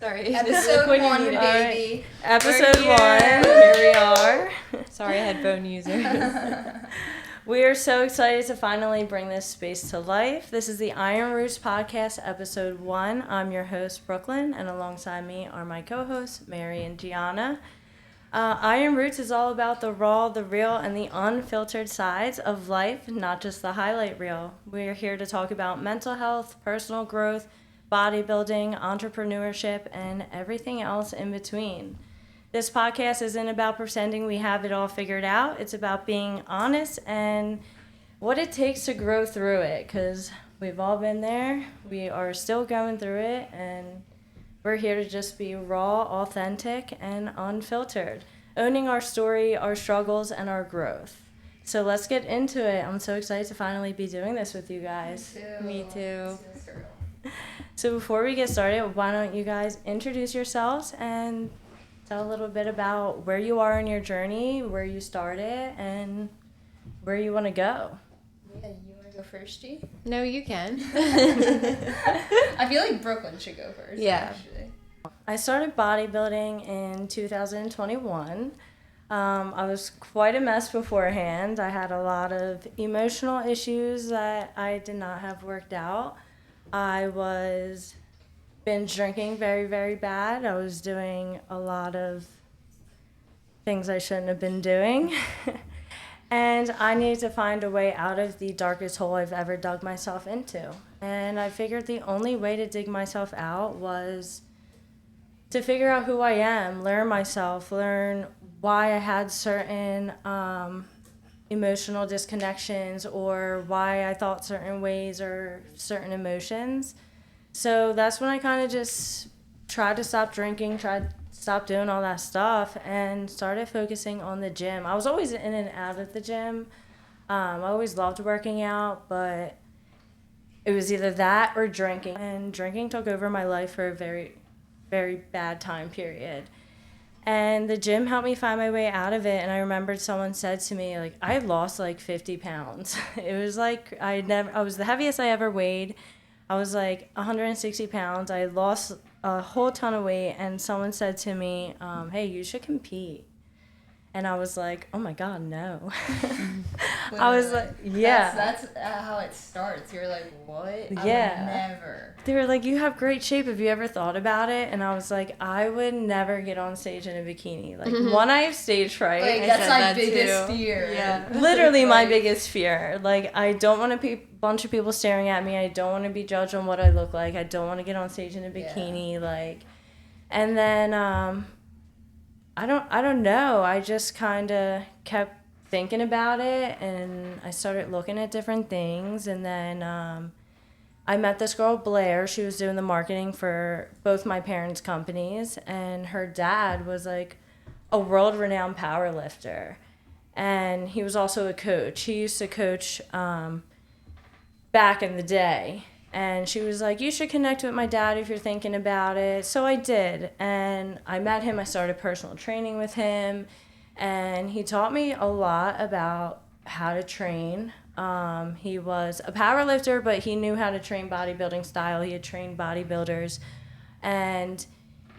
Sorry. Episode when you 1, need it. baby. Episode We're 1, here. here we are. Sorry, headphone users. We are so excited to finally bring this space to life. This is the Iron Roots Podcast, Episode 1. I'm your host, Brooklyn, and alongside me are my co-hosts, Mary and Gianna. Iron Roots is all about the raw, the real, and the unfiltered sides of life, not just the highlight reel. We're here to talk about mental health, personal growth, bodybuilding, entrepreneurship, and everything else in between. This podcast isn't about pretending we have it all figured out. It's about being honest and what it takes to grow through it, because we've all been there. We are still going through it, and we're here to just be raw, authentic, and unfiltered, owning our story, our struggles, and our growth. So let's get into it. I'm so excited to finally be doing this with you guys. Me too. So before we get started, why don't you guys introduce yourselves and tell a little bit about where you are in your journey, where you started, and where you want to go. Yeah, you want to go first, G? No, you can. I feel like Brooklyn should go first. Yeah. Actually. I started bodybuilding in 2021. I was quite a mess beforehand. I had a lot of emotional issues that I did not have worked out. I was binge drinking very, very bad. I was doing a lot of things I shouldn't have been doing. And I needed to find a way out of the darkest hole I've ever dug myself into. And I figured the only way to dig myself out was to figure out who I am, learn myself, learn why I had certain emotional disconnections or why I thought certain ways or certain emotions. So that's when I kind of just tried to stop drinking, tried to stop doing all that stuff, and started focusing on the gym. I was always in and out of the gym. I always loved working out, but it was either that or drinking. And drinking took over my life for a very, very bad time period. And the gym helped me find my way out of it. And I remembered someone said to me, like, I had lost like 50 pounds. It was like I was the heaviest I ever weighed. I was like 160 pounds. I had lost a whole ton of weight. And someone said to me, hey, you should compete. And I was like, oh my God, no. I was like, yeah. That's how it starts. You're like, what? Yeah. I would never. They were like, you have great shape. Have you ever thought about it? And I was like, I would never get on stage in a bikini. Like, one, I have stage fright. Like, I that's said my that biggest too. fear. Yeah. Literally my Like- biggest fear. Like, I don't want a bunch of people staring at me. I don't want to be judged on what I look like. I don't want to get on stage in a bikini. Like, and then, I don't know. I just kind of kept thinking about it, and I started looking at different things, and then I met this girl, Blair. She was doing the marketing for both my parents' companies, and her dad was like a world-renowned power lifter, and he was also a coach. He used to coach back in the day. And she was like, you should connect with my dad if you're thinking about it. So I did. And I met him. I started personal training with him. And he taught me a lot about how to train. He was a power lifter, but he knew how to train bodybuilding style. He had trained bodybuilders. And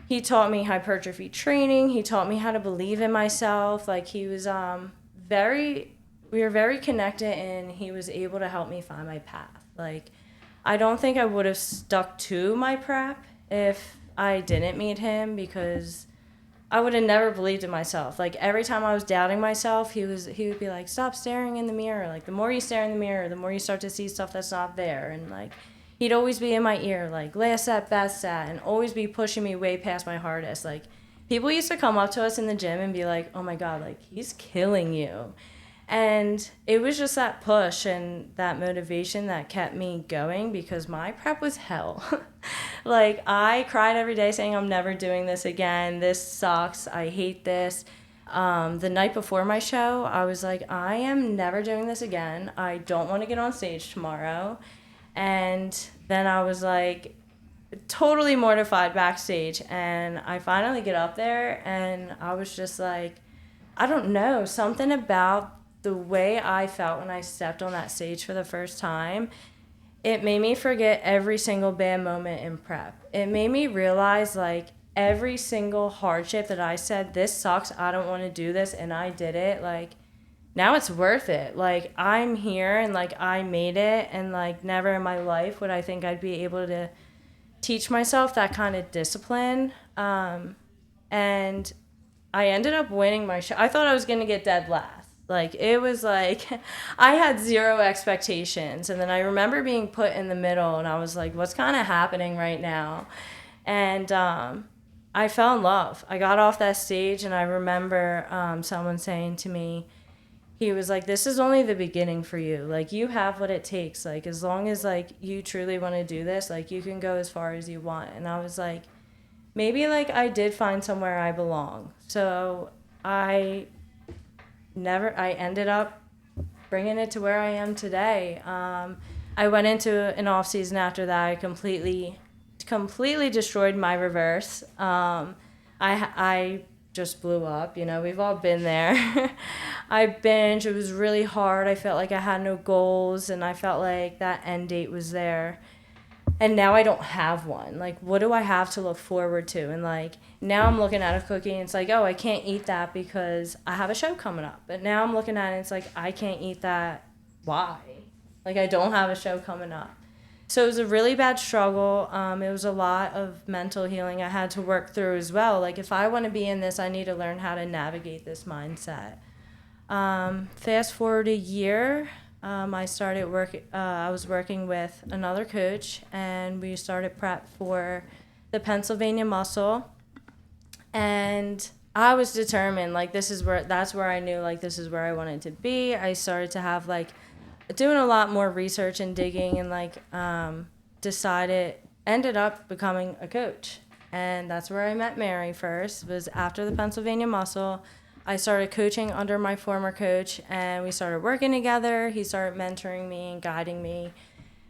he taught me hypertrophy training. He taught me how to believe in myself. Like, he was we were very connected, and he was able to help me find my path. Like, I don't think I would have stuck to my prep if I didn't meet him, because I would have never believed in myself. Like, every time I was doubting myself, he would be like, stop staring in the mirror. Like, the more you stare in the mirror, the more you start to see stuff that's not there. And like, he'd always be in my ear, like, last set, best set, and always be pushing me way past my hardest. Like, people used to come up to us in the gym and be like, oh my God, like, he's killing you. And it was just that push and that motivation that kept me going, because my prep was hell. Like, I cried every day saying, I'm never doing this again. This sucks. I hate this. The night before my show, I was like, I am never doing this again. I don't want to get on stage tomorrow. And then I was like totally mortified backstage. And I finally get up there, and I was just like, I don't know, something about the way I felt when I stepped on that stage for the first time, it made me forget every single bad moment in prep. It made me realize, like, every single hardship that I said, this sucks, I don't want to do this, and I did it, like, now it's worth it. Like, I'm here, and, like, I made it, and, like, never in my life would I think I'd be able to teach myself that kind of discipline. And I ended up winning my show. I thought I was going to get dead last. Like, it was like, I had zero expectations. And then I remember being put in the middle, and I was like, what's kind of happening right now? And I fell in love. I got off that stage, and I remember someone saying to me, he was like, this is only the beginning for you. Like, you have what it takes. Like, as long as, like, you truly want to do this, like, you can go as far as you want. And I was like, maybe, like, I did find somewhere I belong. So I ended up bringing it to where I am today. I went into an off season after that. I completely destroyed my reverse. I just blew up. You know, we've all been there. I binged. It was really hard. I felt like I had no goals, and I felt like that end date was there. And now I don't have one. Like, what do I have to look forward to? And, like, now I'm looking at a cookie, and it's like, oh, I can't eat that because I have a show coming up. But now I'm looking at it, and it's like, I can't eat that. Why? Like, I don't have a show coming up. So it was a really bad struggle. It was a lot of mental healing I had to work through as well. Like, if I want to be in this, I need to learn how to navigate this mindset. Fast forward a year, I was working with another coach, and we started prep for the Pennsylvania Muscle. And I was determined, like, that's where I knew, like, this is where I wanted to be. I started to have, like, doing a lot more research and digging, and, like, ended up becoming a coach. And that's where I met Mary first, was after the Pennsylvania Muscle. I started coaching under my former coach, and we started working together. He started mentoring me and guiding me.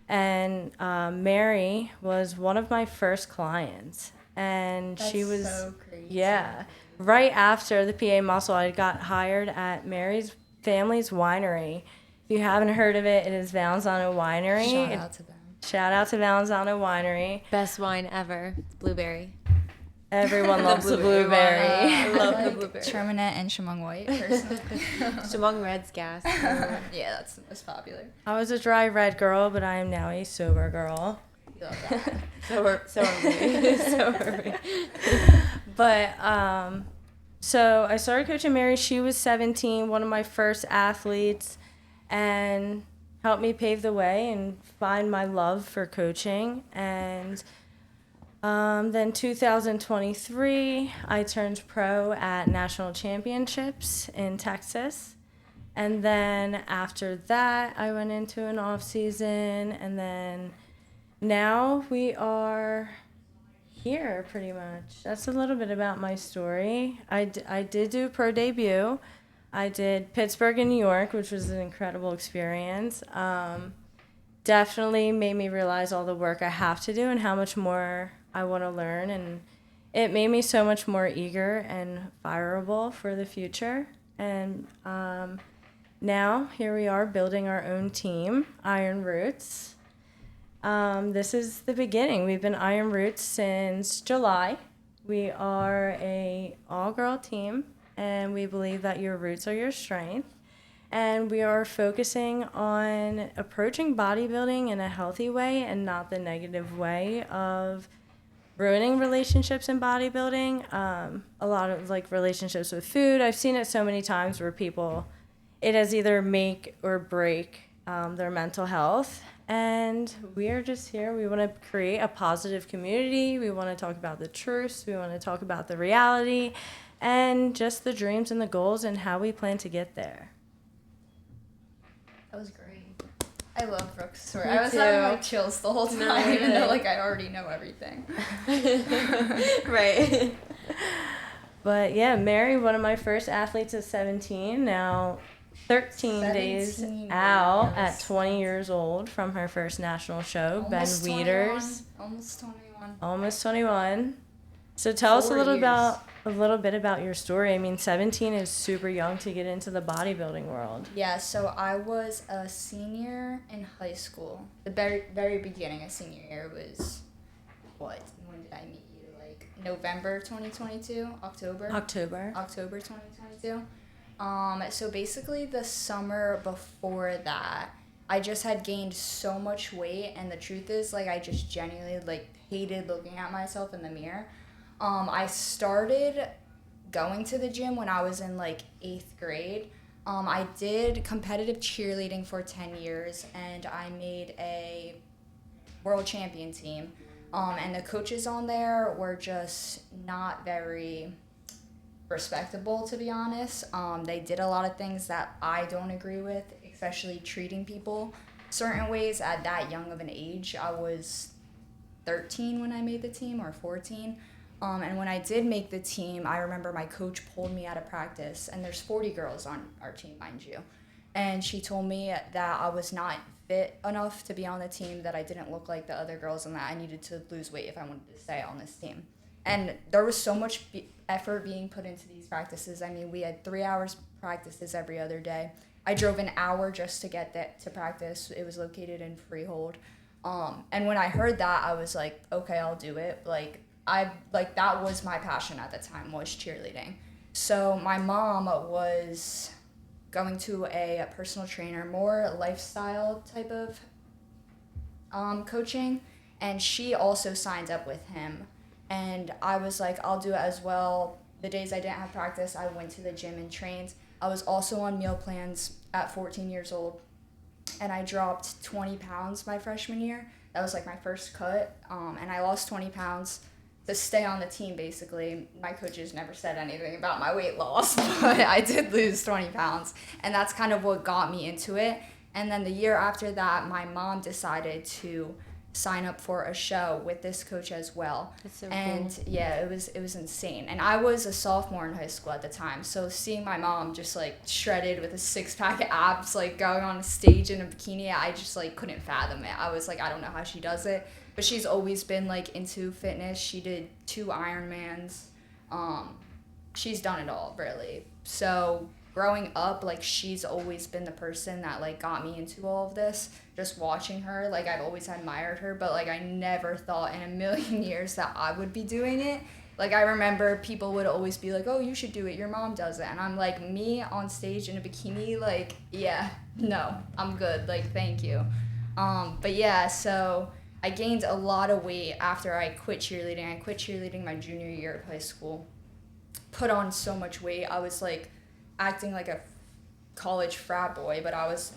And Mary was one of my first clients. And she was so crazy. Yeah. Right after the PA Muscle, I got hired at Mary's family's winery. If you haven't heard of it, it is Valenzano Winery. Shout out to them. Shout out to Valenzano Winery. Best wine ever. Blueberry. Everyone loves the blueberry. I love the like blueberry. Terminette and Chemung White, personally. Chemung Red's gas. Yeah, that's the most popular. I was a dry red girl, but I am now a sober girl. You love that. So are we. So are we. But so I started coaching Mary. She was 17, one of my first athletes, and helped me pave the way and find my love for coaching. And then 2023, I turned pro at national championships in Texas. And then after that, I went into an off season, and then now we are here pretty much. That's a little bit about my story. I did do a pro debut. I did Pittsburgh and New York, which was an incredible experience. Definitely made me realize all the work I have to do and how much more I want to learn. And it made me so much more eager and fireable for the future. And now here we are building our own team, Iron Roots. This is the beginning. We've been Iron Roots since July. We are a all-girl team, and we believe that your roots are your strength. And we are focusing on approaching bodybuilding in a healthy way and not the negative way of ruining relationships in bodybuilding. A lot of, like, relationships with food. I've seen it so many times where people, it has either make or break their mental health. And we are just here. We want to create a positive community. We want to talk about the truths. We want to talk about the reality and just the dreams and the goals and how we plan to get there. That was great. I love Brooke's story. Me I was too. having like chills the whole time, No, even though really. like I already know everything. Right. But yeah, Mary, one of my first athletes at 17, now 13 days 17 out at years. 20 years old from her first national show, Ben Almost 21. Wieters. Almost 21. Almost 21. So tell us a 4 little years. about a little bit about your story. I mean, 17 is super young to get into the bodybuilding world. Yeah, so I was a senior in high school. The very beginning of senior year was, when did I meet you? Like November 2022? October 2022. So basically the summer before that, I just had gained so much weight, and the truth is, like, I just genuinely, like, hated looking at myself in the mirror. I started going to the gym when I was in, like, 8th grade. I did competitive cheerleading for 10 years, and I made a world champion team. And the coaches on there were just not very respectable, to be honest. They did a lot of things that I don't agree with, especially treating people certain ways at that young of an age. I was 13 when I made the team, or 14. And when I did make the team, I remember my coach pulled me out of practice, and there's 40 girls on our team, mind you. And she told me that I was not fit enough to be on the team, that I didn't look like the other girls, and that I needed to lose weight if I wanted to stay on this team. And there was so much effort being put into these practices. I mean, we had 3 hours practices every other day. I drove an hour just to get to practice. It was located in Freehold. And when I heard that, I was like, okay, I'll do it. That was my passion at the time, was cheerleading. So my mom was going to a personal trainer, more lifestyle type of coaching, and she also signed up with him. And I was like, I'll do it as well. The days I didn't have practice, I went to the gym and trained. I was also on meal plans at 14 years old, and I dropped 20 pounds my freshman year. That was like my first cut, and I lost 20 pounds to stay on the team, basically. My coaches never said anything about my weight loss, but I did lose 20 pounds, and that's kind of what got me into it. And then the year after that, my mom decided to sign up for a show with this coach as well. That's so and cool. Yeah, it was insane. And I was a sophomore in high school at the time, so seeing my mom just like shredded with a 6-pack of abs, like going on a stage in a bikini, I just like couldn't fathom it. I was like, I don't know how she does it. But she's always been like into fitness. She did 2 Ironmans. She's done it all, really. So growing up, like, she's always been the person that like got me into all of this. Just watching her, like, I've always admired her, but like I never thought in a million years that I would be doing it. Like, I remember people would always be like, oh, you should do it, your mom does it. And I'm like, me on stage in a bikini, like, yeah, no, I'm good, like, thank you. But yeah, so I gained a lot of weight after I quit cheerleading. I quit cheerleading my junior year of high school. Put on so much weight. I was like acting like a college frat boy, but I was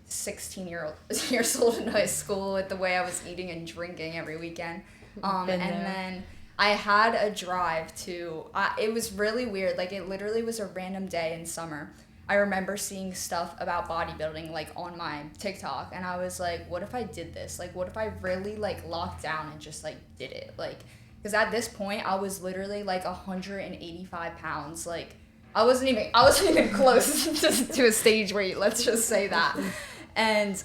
16 years old in high school with the way I was eating and drinking every weekend. Then I had a drive to, it was really weird. Like, it literally was a random day in summer. I remember seeing stuff about bodybuilding, like, on my TikTok, and I was like, what if I did this? Like, what if I really, like, locked down and just, like, did it? Like, because at this point, I was literally, like, 185 pounds. Like, I wasn't even close to a stage weight, let's just say that. And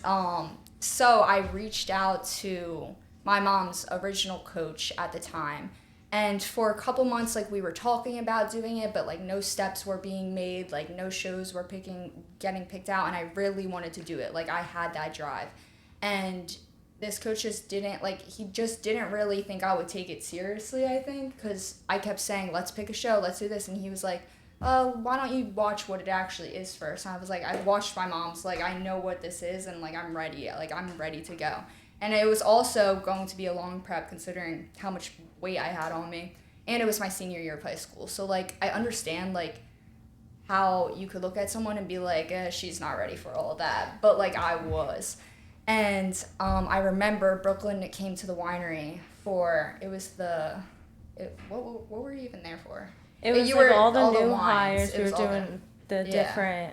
so I reached out to my mom's original coach at the time. And for a couple months, like, we were talking about doing it, but like no steps were being made, like no shows were getting picked out, and I really wanted to do it. Like, I had that drive. And this coach just didn't really think I would take it seriously, I think, because I kept saying, let's pick a show, let's do this. And he was like, oh, why don't you watch what it actually is first? And I was like, I've watched my mom's, like, I know what this is, and like I'm ready to go. And it was also going to be a long prep considering how much weight I had on me. And it was my senior year of high school. So, like, I understand, like, how you could look at someone and be like, she's not ready for all of that. But, like, I was. And I remember Brooklyn came to the winery what were you even there for? It was you like were all the all new the hires. wines. We were It was all doing the different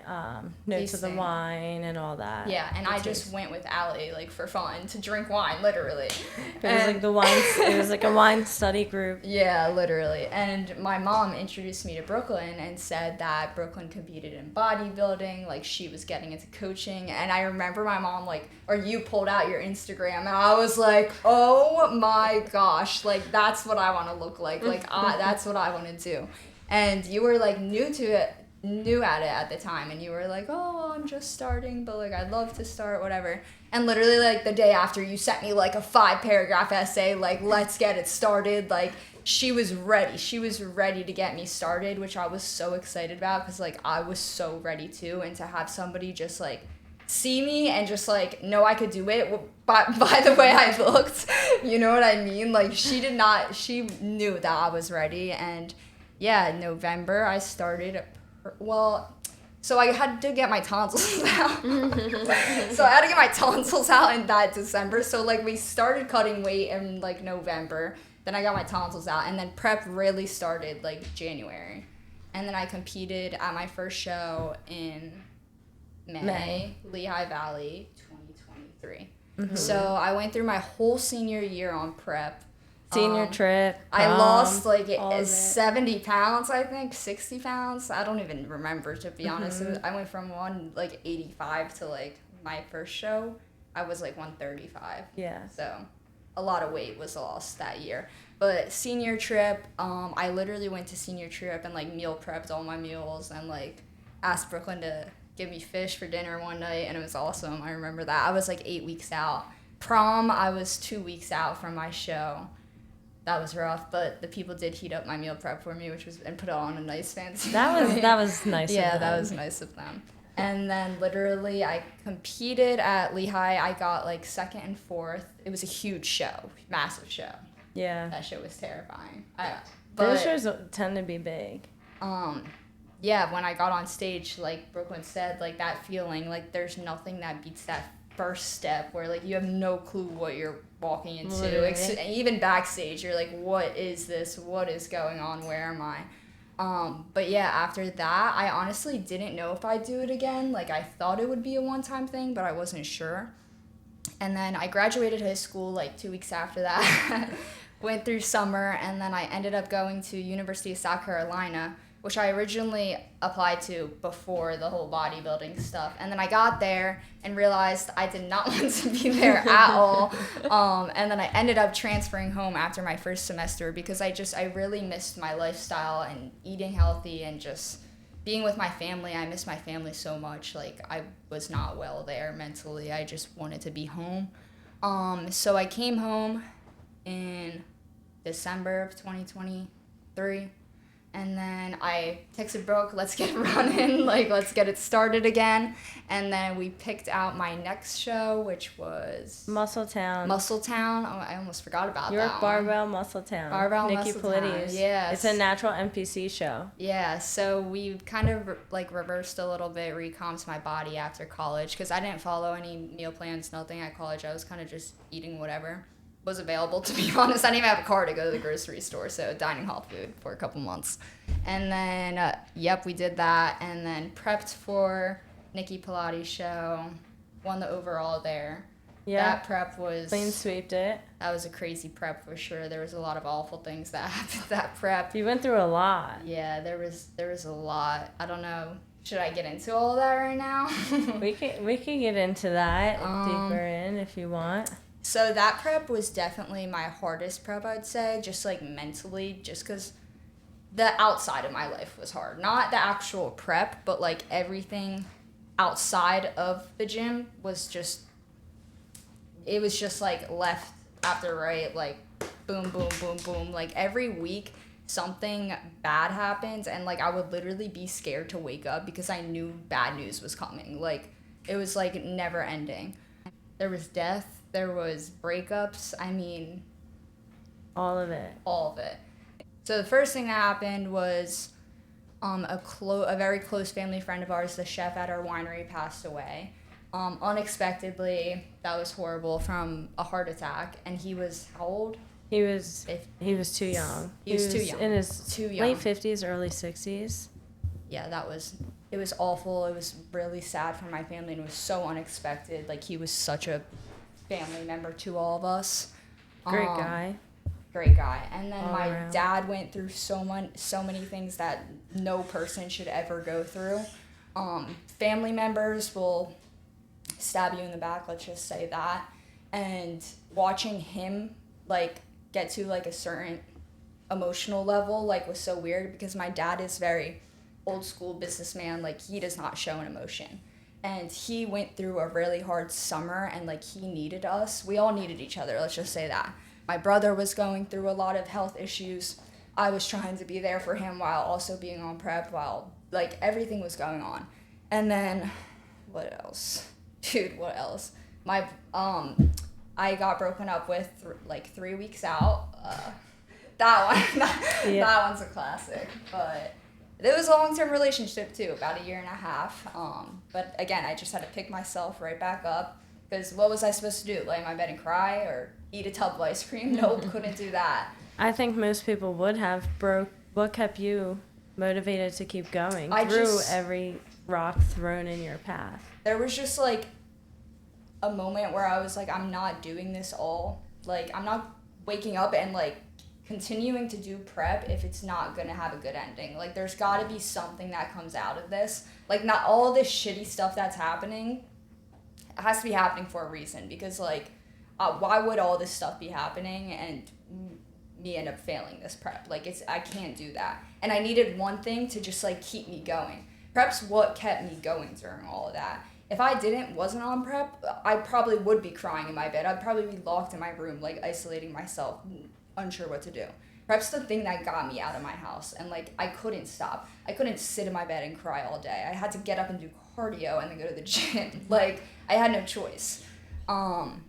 notes of the Tasting. wine and all that. Yeah, and I just went with Allie, like, for fun, to drink wine, literally. It was like it was like a wine study group. Yeah, literally. And my mom introduced me to Brooklyn and said that Brooklyn competed in bodybuilding, like, she was getting into coaching. And I remember my mom, like, or you pulled out your Instagram, and I was like, oh my gosh, like, that's what I want to look like. Like, that's what I want to do. And you were like new at it at the time, and you were like, oh, I'm just starting, but like I'd love to start, whatever. And literally like the day after, you sent me like a 5-paragraph essay, like, let's get it started. Like, she was ready to get me started, which I was so excited about, because like I was so ready too. And to have somebody just like see me and just like know I could do it by the way I looked, you know what I mean? Like, she knew that I was ready. And yeah, in November I started. Well, so I had to get my tonsils out. So I had to get my tonsils out in that December. So like we started cutting weight in like November. Then I got my tonsils out, and then prep really started like January. And then I competed at my first show in May. Lehigh Valley 2023. Mm-hmm. So I went through my whole senior year on prep. Senior trip. I lost like 70 pounds, I think, 60 pounds. I don't even remember, to be honest. I went from 85 to like my first show. I was like 135. Yeah. So a lot of weight was lost that year. But senior trip, I literally went to senior trip and like meal prepped all my meals and like asked Brooklyn to give me fish for dinner one night, and it was awesome. I remember that. I was like 8 weeks out. Prom, I was 2 weeks out from my show. That was rough, but the people did heat up my meal prep for me, and put it on a nice fancy. That was nice. Yeah, of them. that was nice of them. And then literally I competed at Lehigh. I got like second and fourth. It was a huge show, massive show. Yeah. That show was terrifying. Those shows tend to be big. Yeah, when I got on stage, like Brooklyn said, like that feeling, like there's nothing that beats that first step where like you have no clue what you're walking into. Even backstage, you're like, what is this? What is going on? Where am I? But yeah, after that, I honestly didn't know if I'd do it again. Like, I thought it would be a one-time thing, but I wasn't sure. And then I graduated high school like 2 weeks after that, went through summer, and then I ended up going to University of South Carolina, which I originally applied to before the whole bodybuilding stuff. And then I got there and realized I did not want to be there at all. And then I ended up transferring home after my first semester because I really missed my lifestyle and eating healthy and just being with my family. I miss my family so much. Like, I was not well there mentally. I just wanted to be home. So I came home in December of 2023. And then I texted Brooke, let's get running, like, let's get it started again. And then we picked out my next show, which was... Muscletown. Oh, I almost forgot about York that Barbell Muscletown. Barbell Nikki Muscletown, Polides. yes. It's a natural NPC show. Yeah, so we kind of, like, reversed a little bit, recomped my body after college, because I didn't follow any meal plans, nothing at college. I was kind of just eating whatever was available, to be honest. I didn't even have a car to go to the grocery store, so dining hall food for a couple months. And then, we did that, and then prepped for Nikki Pilates show, won the overall there. Yeah. That prep was... Clean sweeped it. That was a crazy prep for sure. There was a lot of awful things that happened that prep. You went through a lot. Yeah, there was a lot. I don't know. Should I get into all that right now? we can get into that deeper in if you want. So that prep was definitely my hardest prep, I'd say, just like mentally, just because the outside of my life was hard. Not the actual prep, but like everything outside of the gym was just, it was just like left after right, like boom, boom, boom, boom. Like every week something bad happens, and like I would literally be scared to wake up because I knew bad news was coming. Like it was like never ending. There was death. There was breakups. I mean, all of it. So the first thing that happened was a very close family friend of ours, the chef at our winery, passed away. Unexpectedly. That was horrible, from a heart attack. And he was how old? He was too young. He was too young. In his too young. late 50s, early 60s. Yeah, it was awful. It was really sad for my family, and it was so unexpected. Like, he was such a family member to all of us. Great guy. And then all my around. dad went through so many things that no person should ever go through. Family members will stab you in the back, let's just say that. And watching him like get to like a certain emotional level like was so weird because my dad is very old school businessman. Like he does not show an emotion. And he went through a really hard summer and like he needed us. We all needed each other, let's just say that. My brother was going through a lot of health issues. I was trying to be there for him while also being on prep, while like everything was going on. And then what else? Dude, what else? My I got broken up with like 3 weeks out. That one that one's a classic. But it was a long-term relationship too, about a year and a half. But again, I just had to pick myself right back up because what was I supposed to do? Lay in my bed and cry or eat a tub of ice cream? Nope, couldn't do that. I think most people would have. What kept you motivated to keep going through every rock thrown in your path? There was just like a moment where I was like, I'm not doing this all. Like, I'm not waking up and like continuing to do prep if it's not gonna have a good ending. Like, there's gotta be something that comes out of this. Like, not all this shitty stuff that's happening, it has to be happening for a reason because like, why would all this stuff be happening and me end up failing this prep? Like, I can't do that. And I needed one thing to just like keep me going. Prep's what kept me going during all of that. If I wasn't on prep, I probably would be crying in my bed. I'd probably be locked in my room, like isolating myself, unsure what to do. Prep's the thing that got me out of my house, and like I couldn't stop. I couldn't sit in my bed and cry all day. I had to get up and do cardio and then go to the gym. Like, I had no choice. And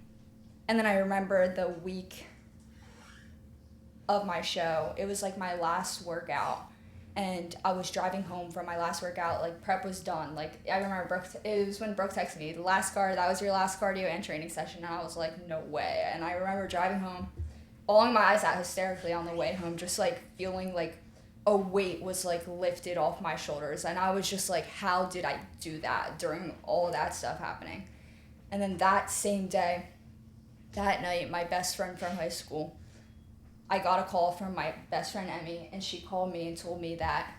then I remember the week of my show, it was like my last workout. And I was driving home from my last workout, like prep was done. Like, I remember it was when Brooke texted me, that was your last cardio and training session. And I was like, no way. And I remember driving home, bawling my eyes out hysterically on the way home, just like feeling like a weight was like lifted off my shoulders. And I was just like, how did I do that during all of that stuff happening? And then that same day, that night, my best friend from high school, I got a call from my best friend, Emmy, and she called me and told me that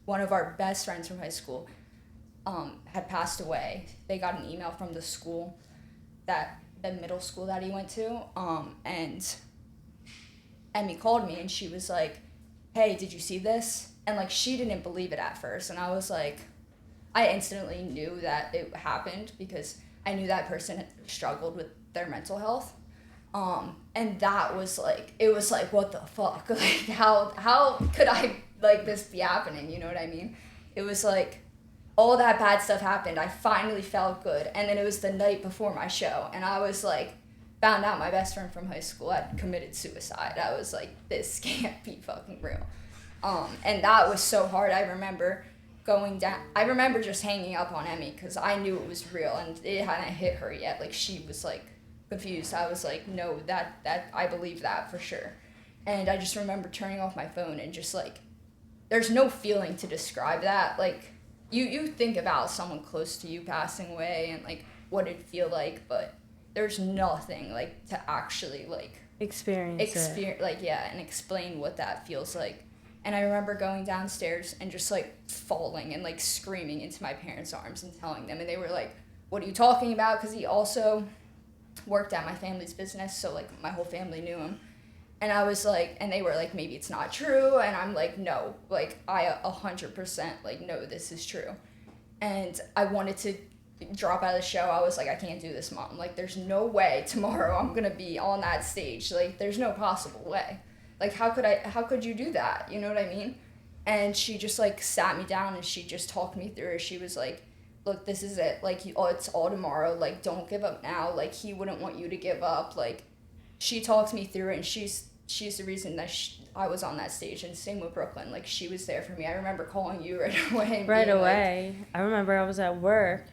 one of our best friends from high school had passed away. They got an email from the school, the middle school that he went to, and Emmy called me and she was like, hey, did you see this? And like, she didn't believe it at first. And I was like, I instantly knew that it happened because I knew that person had struggled with their mental health. And that was like, it was like, what the fuck? Like, how could I, like, this be happening? You know what I mean? It was like, all that bad stuff happened. I finally felt good. And then it was the night before my show. And I was like, found out my best friend from high school had committed suicide. I was like, this can't be fucking real. And that was so hard. I remember just hanging up on Emmy because I knew it was real and it hadn't hit her yet. Like, she was like confused. I was like, no, that I believe that for sure. And I just remember turning off my phone and just like, there's no feeling to describe that. Like, you think about someone close to you passing away and like what it'd feel like, but there's nothing like to actually like experience it. Like, yeah, and explain what that feels like. And I remember going downstairs and just like falling and like screaming into my parents' arms and telling them, and they were like, what are you talking about? Because he also worked at my family's business, so like my whole family knew him. And I was like, and they were like, maybe it's not true. And I'm like, no, like I 100% like, no, this is true. And I wanted to drop out of the show. I was like, I can't do this, Mom. Like, there's no way tomorrow I'm gonna be on that stage. Like, there's no possible way. Like, how could you do that? You know what I mean? And she just like sat me down and she just talked me through it. She was like, look, this is it. Like, it's all tomorrow. Like, don't give up now. Like, he wouldn't want you to give up. Like, she talked me through it, and she's the reason that I was on that stage. And same with Brooklyn. Like, she was there for me. I remember calling you right away. Right away. Like, I remember I was at work.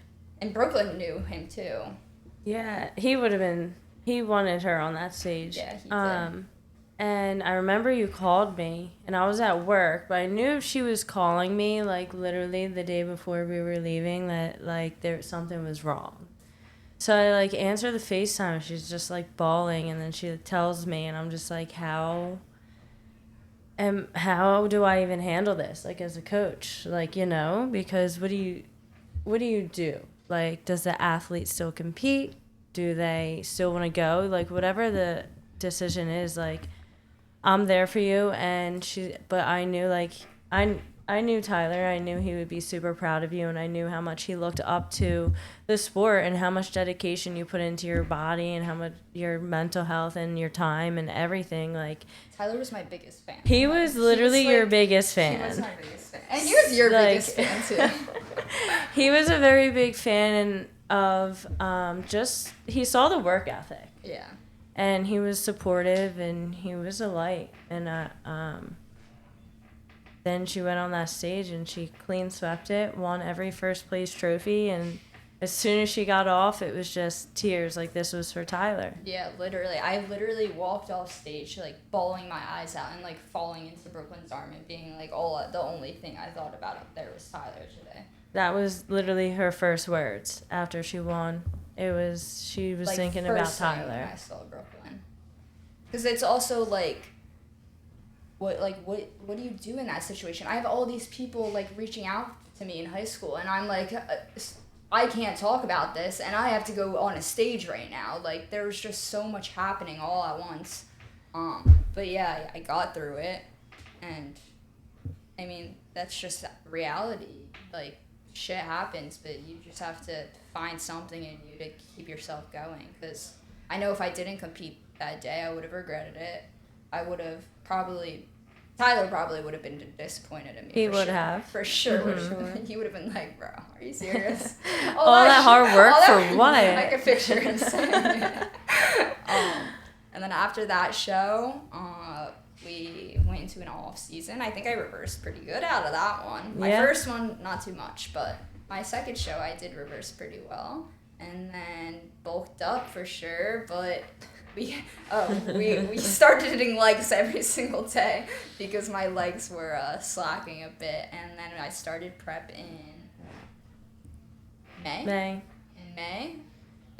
And Brooklyn knew him too. Yeah, he wanted her on that stage. Yeah, he did. And I remember you called me, and I was at work, but I knew she was calling me, like, literally the day before we were leaving, that, like, something was wrong. So I, like, answer the FaceTime, and she's just, like, bawling, and then she tells me, and I'm just like, how do I even handle this, like, as a coach? Like, you know, because what do you do? Like, does the athlete still compete? Do they still want to go? Like, whatever the decision is, like, I'm there for you. And but I knew like, I knew Tyler. I knew he would be super proud of you, and I knew how much he looked up to the sport and how much dedication you put into your body and how much your mental health and your time and everything. Like, Tyler was my biggest fan. he was literally your biggest He was fan. my biggest fan. And he was your Like- biggest fan too. He was a very big fan of just, he saw the work ethic. Yeah. And he was supportive and he was a light. And then she went on that stage and she clean swept it, won every first place trophy, and as soon as she got off, it was just tears. Like, this was for Tyler. Yeah, literally. I literally walked off stage, like, bawling my eyes out and, like, falling into Brooklyn's arm and being, like, the only thing I thought about up there was Tyler today. That was literally her first words after she won. She was Like, thinking about first thing Tyler. I saw Brooklyn. Because it's also, like, what do you do in that situation? I have all these people, like, reaching out to me in high school, and I'm like, I can't talk about this, and I have to go on a stage right now. Like, there was just so much happening all at once. But yeah, I got through it, and I mean, that's just reality. Like, shit happens, but you just have to find something in you to keep yourself going. Because I know if I didn't compete that day, I would have regretted it. Tyler probably would have been disappointed in me. He for would sure. have. For sure. Mhm. He would have been like, bro, are you serious? All that hard work for what? I could picture him saying it. And then after that show, we went into an off season. I think I reversed pretty good out of that one. My Yeah. first one, not too much, but my second show, I did reverse pretty well. And then bulked up for sure, but we started hitting legs every single day because my legs were slacking a bit. And then I started prep in May. In May.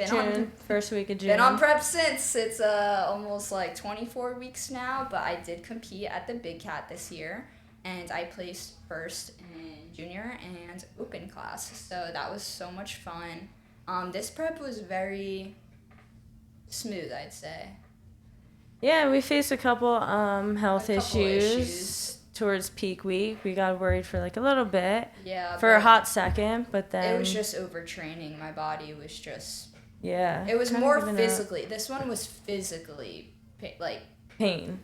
June, first week of June. Been on prep since. It's almost like 24 weeks now, but I did compete at the Big Cat this year, and I placed first in junior and open class, so that was so much fun. This prep was very smooth, I'd say. Yeah, we faced a couple health A couple issues issues. towards peak week. We got worried for like a little bit, Yeah. for a but hot second, but then It was just overtraining. My body was just. yeah. It was kinda more giving up. physically. This one was physically, like. Pain.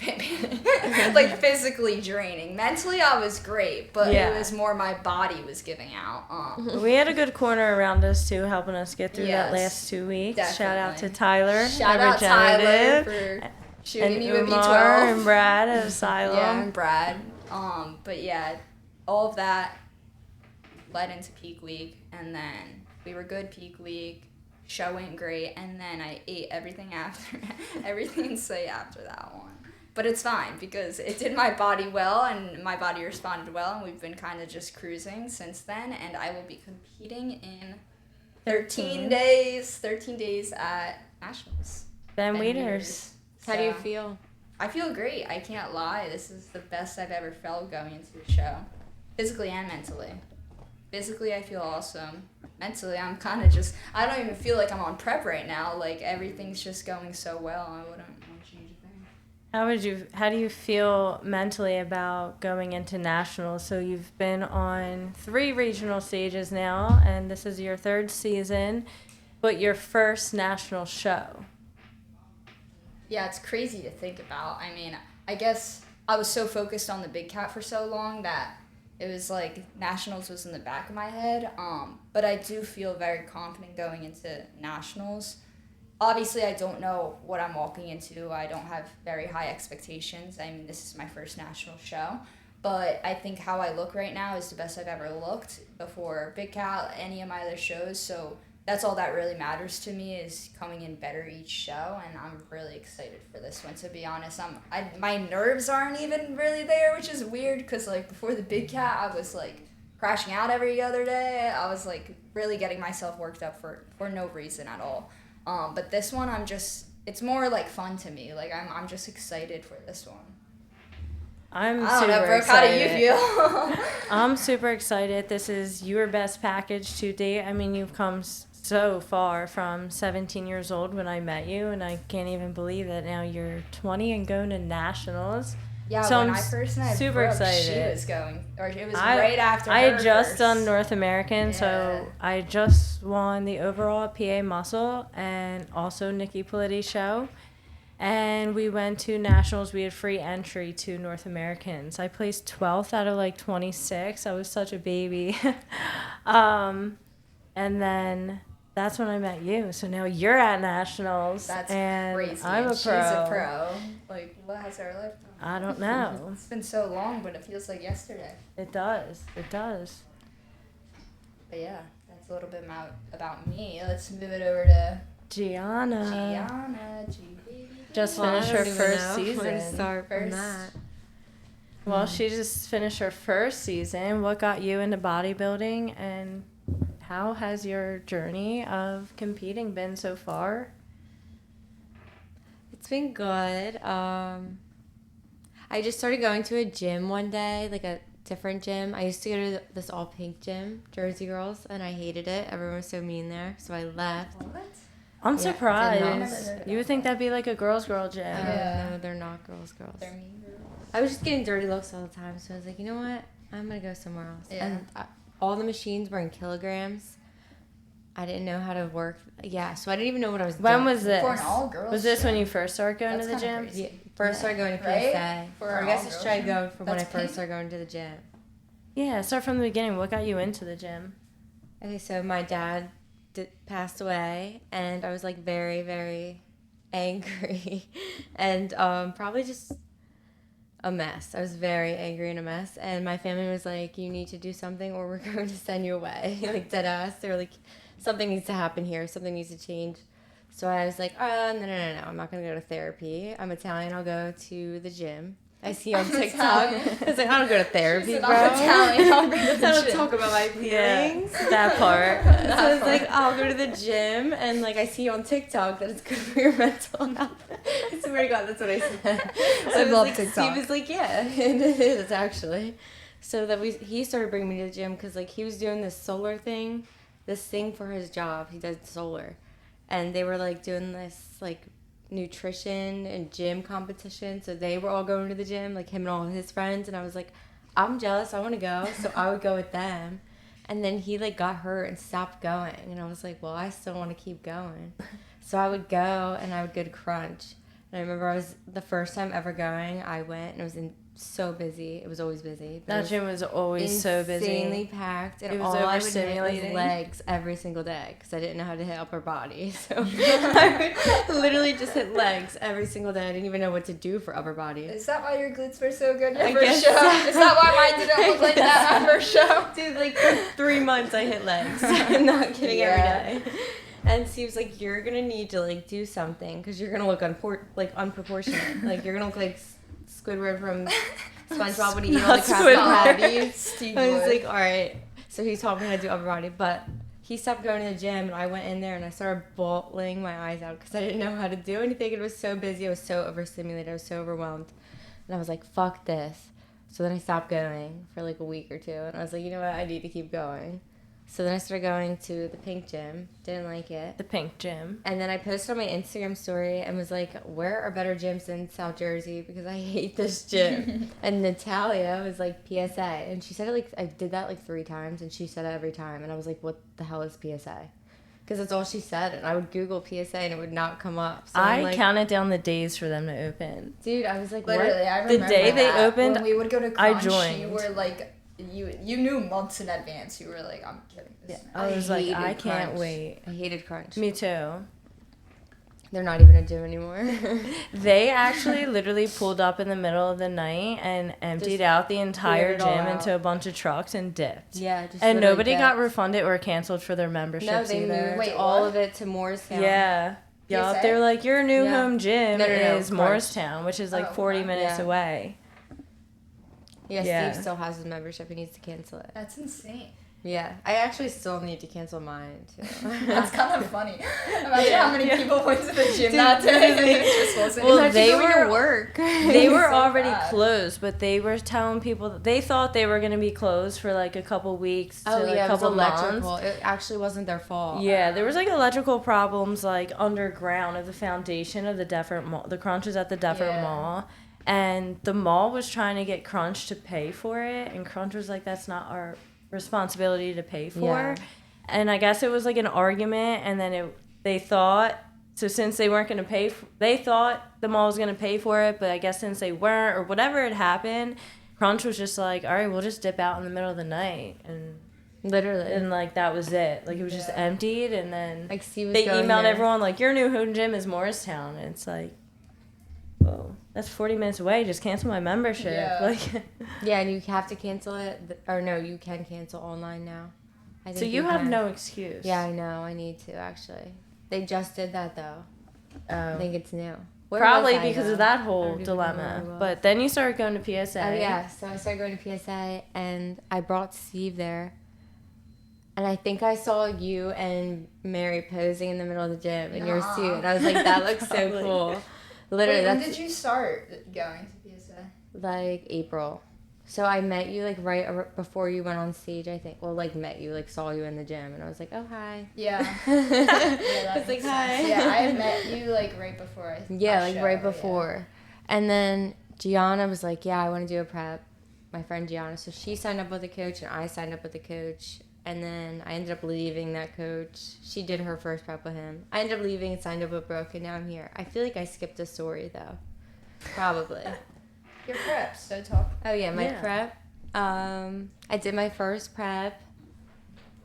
Like physically draining. Mentally, I was great, but Yeah. it was more my body was giving out. We had a good corner around us too, helping us get through that Yes, last 2 weeks. Shout out to definitely. Tyler, Shout at out Tyler Regenerative, for shooting and you at Umar B12. and Brad at Asylum. Yeah, and Brad. But yeah, all of that led into peak week, and then we were good peak week. Show went great, and then I ate everything after everything after that one. But it's fine because it did my body well, and my body responded well, and we've been kind of just cruising since then. And I will be competing in 13 days at Nationals. Ben and Wieters. How do you So, feel? I feel great. I can't lie. This is the best I've ever felt going into a show, physically and mentally. Physically, I feel awesome. Mentally, I'm kind of just, I don't even feel like I'm on prep right now. Like, everything's just going so well. I wouldn't want to change a thing. How do you feel mentally about going into nationals? So you've been on 3 regional stages now, and this is your 3rd season, but your first national show. Yeah, it's crazy to think about. I mean, I guess I was so focused on the Big Cat for so long that it was like Nationals was in the back of my head. But I do feel very confident going into Nationals. Obviously, I don't know what I'm walking into. I don't have very high expectations. I mean, this is my first national show. But I think how I look right now is the best I've ever looked before Big Cat, any of my other shows. So that's all that really matters to me is coming in better each show, and I'm really excited for this one, to be honest. My nerves aren't even really there, which is weird because, like, before the Big Cat, I was, like, crashing out every other day. I was, like, really getting myself worked up for no reason at all. But this one, it's more, like, fun to me. Like, I'm just excited for this one. I'm I don't super know, Brooke, excited. how do you feel? I'm super excited. This is your best package to date. I mean, you've come so far from 17 years old when I met you, and I can't even believe that now you're 20 and going to nationals. Yeah, So when I'm I first met super Brooke, excited. she was going, or it was right after I her had just first. done North American, Yeah. so I just won the overall at PA Muscle and also Nikki Politi show. And we went to nationals. We had free entry to North Americans. I placed 12th out of like 26. I was such a baby. And then that's when I met you. So now you're at nationals. That's and crazy. I'm a and pro. She's a pro. Like, what has our life done? I don't know. It's been so long, but it feels like yesterday. It does. It does. But yeah, that's a little bit about me. Let's move it over to Gianna. Gianna. G-Baby. Just Well, I finished don't her even first know where to season. start from First. that. Well, she just finished her first season. What got you into bodybuilding, and how has your journey of competing been so far? It's been good. I just started going to a gym one day, like a different gym. I used to go to this all pink gym, Jersey Girls, and I hated it. Everyone was so mean there, so I left. What? I'm Yeah, surprised. did not. You would think that'd be like a girl gym. Yeah. No, they're not girls. They're mean girls. I was just getting dirty looks all the time, so I was like, you know what? I'm gonna go somewhere else. Yeah. And all the machines were in kilograms. I didn't know how to work. Yeah, so I didn't even know what I was doing. When was this? For an all-girls Was this when gym. you first started going That's to the kinda gym? crazy. Yeah, first started going to Right? PSA. For Or I an guess I all-girls tried gym. going from when I That's first pink. started going to the gym. Yeah, start from the beginning. What got you into the gym? Okay, so my dad passed away, and I was like very, very angry, and probably just a mess. I was very angry and a mess, and my family was like, "You need to do something, or we're going to send you away." Like dead ass. They were like, "Something needs to happen here. Something needs to change." So I was like, no. I'm not gonna go to therapy. I'm Italian. I'll go to the gym. I see on I'm TikTok. Italian. I was like, I don't go to therapy, said, bro. "I'm Italian, I'll go to the I don't gym." talk about my feelings. that part. So I was like, I'll go to the gym, and like I see on TikTok that it's good for your mental health. I swear to God, that's what I said. So I was love like, TikTok. He was like, yeah, it is actually. So that he started bringing me to the gym because like he was doing this solar thing, this thing for his job. He does solar, and they were like doing this like nutrition and gym competition. So they were all going to the gym, like him and all his friends, and I was like, I'm jealous. I want to go, so I would go with them. And then he like got hurt and stopped going, and I was like, well, I still want to keep going. So I would go, and I would go to Crunch. And I remember I was the first time ever going. I went, and it was so busy. It was always busy. but it That was gym was always so insanely busy. packed, and It was all I would hit was overstimulating. legs every single day because I didn't know how to hit upper body. So I would literally just hit legs every single day. I didn't even know what to do for upper body. Is that why your glutes were so good your I first guess show? so. Is that why mine didn't look like that my first show? Dude, like for 3 months I hit legs. I'm not kidding, Yeah. every day. And she was like, "You're gonna need to like do something because you're gonna look unproportionate. Like you're gonna look like Squidward from SpongeBob when he eat all the Not crab Squidward. patties." Steve I was Wood. like, "All right." So he taught me how to do upper body, but he stopped going to the gym, and I went in there and I started bawling my eyes out because I didn't know how to do anything. It was so busy. I was so overstimulated. I was so overwhelmed, and I was like, "Fuck this." So then I stopped going for like a week or two, and I was like, you know what, I need to keep going. So then I started going to the pink gym. Didn't like it. The pink gym. And then I posted on my Instagram story and was like, where are better gyms than South Jersey? Because I hate this gym. And Natalia was like, PSA. And she said it like, I did that like 3 times, and she said it every time. And I was like, what the hell is PSA? Because that's all she said. And I would Google PSA and it would not come up. So I'm I like, counted down the days for them to open. dude, I was like, Literally, what? I The remember day they that. opened, when we would go to I Crunch, joined. you were like, you knew months in advance. You were like, I'm kidding. This I was like, hated I can't Crunch. wait. I hated Crunch. Me too. They're not even a gym anymore. They actually literally pulled up in the middle of the night and emptied Just out the entire cleared it all gym out. into a bunch of trucks and dipped. Yeah, just And literally nobody got dipped. refunded or canceled for their memberships No, they either. moved Wait, all what? of it to Moorestown. Yeah. Yup. PSA? They were like, your new Yeah. home gym No, is Crunch. Morristown, which is like Oh, 40 okay. minutes Yeah. away. Yeah, Yeah. Steve still has his membership. He needs to cancel it. That's insane. Yeah, I actually still need to cancel mine too. That's kind of funny. Imagine how many people went to the gym Dude, that day and literally. it just wasn't. Well, Imagine they going to were- work. They were So already bad. closed, but they were telling people that they thought they were going to be closed for like a couple weeks to Oh like yeah, a it was couple electrical. months. It actually wasn't their fault. Yeah, there was like electrical problems like underground of the foundation of the Deffert Mall. The Crunch is at the Deffert Yeah. Mall, and the mall was trying to get Crunch to pay for it, and Crunch was like, "That's not our responsibility to pay for." Yeah. And I guess it was like an argument, and then they thought. So since they weren't going to pay, they thought the mall was going to pay for it, but I guess since they weren't or whatever had happened, Crunch was just like, all right, we'll just dip out in the middle of the night, and Literally. like that was it. Like it was just Yeah. emptied, and then Like Steve was they going emailed there. everyone like, your new home gym is Morristown, and it's like, whoa, that's 40 minutes away. Just cancel my membership. Yeah. Like, Yeah, and you have to cancel it, or no, you can cancel online now. I so think you have can. no excuse. Yeah, I know. I need to actually. They just did that though. I Oh. think it's new. Where Probably was I, because though? of that I whole don't even know where I dilemma. was. But then you started going to PSA. Oh yeah, so I started going to PSA and I brought Steve there. And I think I saw you and Mary posing in the middle of the gym in your Nuh-uh. suit. And I was like, that looks so Probably. cool. Literally, Wait, when that's did you start going to PSA? like April. So I met you like before you went on stage, I think. Well, like met you, like saw you in the gym. And I was like, oh, hi. Yeah. I that was like, makes hi. sense. Yeah, I had met you like right before Yeah, our like show, right yeah. before. And then Gianna was like, yeah, I want to do a prep. My friend Gianna. So she signed up with a coach and I signed up with a coach. And then I ended up leaving that coach. She did her first prep with him. I ended up leaving and signed up with Brooke, and now I'm here. I feel like I skipped a story, though. Probably. Your preps, so talk. Oh, yeah, my Yeah. prep. I did my first prep.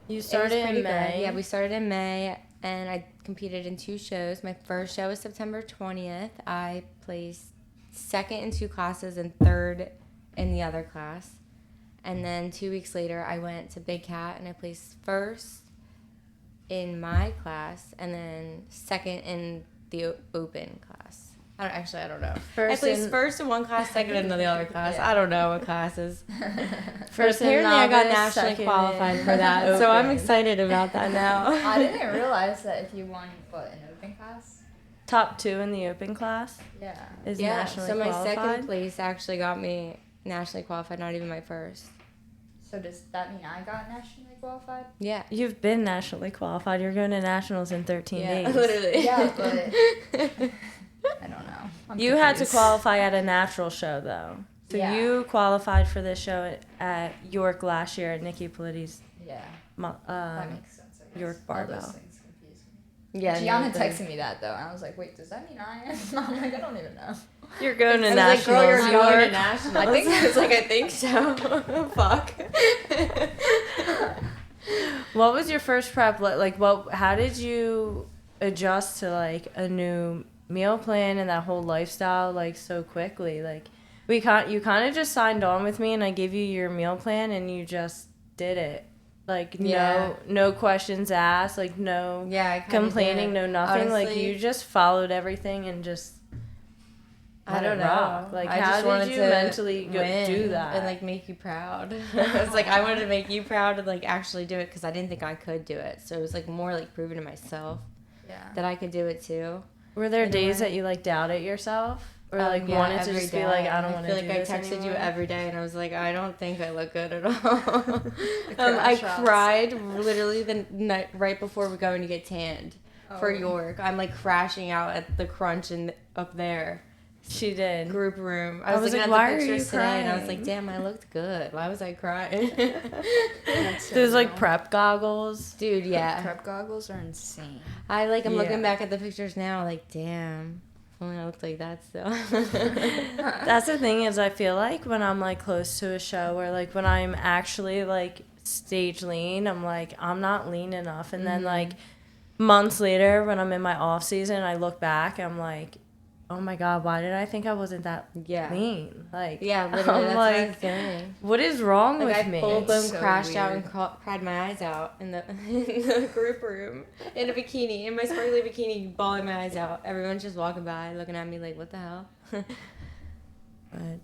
You It was started pretty in May. good. Yeah, we started in May, and I competed in 2 shows. My first show was September 20th. I placed second in 2 classes and third in the other class. And then 2 weeks later, I went to Big Cat, and I placed first in my class, and then second in the open class. I don't know. I placed first in one class, second in the other class. Yeah. I don't know what classes. First in Apparently, I got novice, nationally second qualified in for that, so I'm open. excited about that now. I didn't realize that if you won, an open class? Top 2 in the open class Yeah. is Yeah, nationally so my qualified. second place actually got me nationally qualified, not even my first. So does that mean I got nationally qualified? Yeah. You've been nationally qualified. You're going to nationals in 13 days. literally. Yeah, but I don't know. I'm You had to confused. qualify at a natural show, though. So Yeah. you qualified for this show at York last year at Nikki Politti's Yeah, that makes sense. I guess. York All Barbell. those things confuse me. Yeah. Gianna no, texted me that though, and I was like, "Wait, does that mean I am?" I'm like, "I don't even know." You're going to I was nationals. like, girl, you're York. going to nationals. I think I was like, I think so. Fuck. What was your first prep like? How did you adjust to like a new meal plan and that whole lifestyle like so quickly? Like you kind of just signed on with me and I gave you your meal plan and you just did it. Like Yeah. no questions asked, like no Yeah. I kinda complaining, did. no nothing. Like Honestly, you just followed everything and just I let don't it know. rock. Like I how just did wanted you to mentally win do that? and like make you proud. I was like, I wanted to make you proud and like actually do it because I didn't think I could do it. So it was like more like proving to myself Yeah. that I could do it too. Were there in a days way. that you like doubted yourself? Or like Yeah, wanted to every just day. be like, I don't want to feel do like this I texted you anymore? every day, and I was like, I don't think I look good at all. The I shots. cried literally the night right before we go and get tanned for Oh. York. I'm like crashing out at the Crunch and up there She did. group room. I I was was looking like, at why the are pictures you today, and I was crying? like, damn, I looked good. Why was I crying? That's so There's like real. prep goggles. Dude, yeah. Prep goggles are insane. I'm Yeah. looking back at the pictures now, like, damn. If only I looked like that still. That's the thing is I feel like when I'm like close to a show or like when I'm actually like stage lean, I'm like I'm not lean enough. And then like months later when I'm in my off season, I look back, I'm like, oh my God, why did I think I wasn't that Yeah. lean? Like Yeah, literally, I'm that's like, what I was doing. what is wrong Like with I me? full blown so crashed out weird. and cried my eyes out in the in the group room in a bikini, in my sparkly bikini, bawling my eyes out. Everyone's just walking by, looking at me like, "What the hell?" But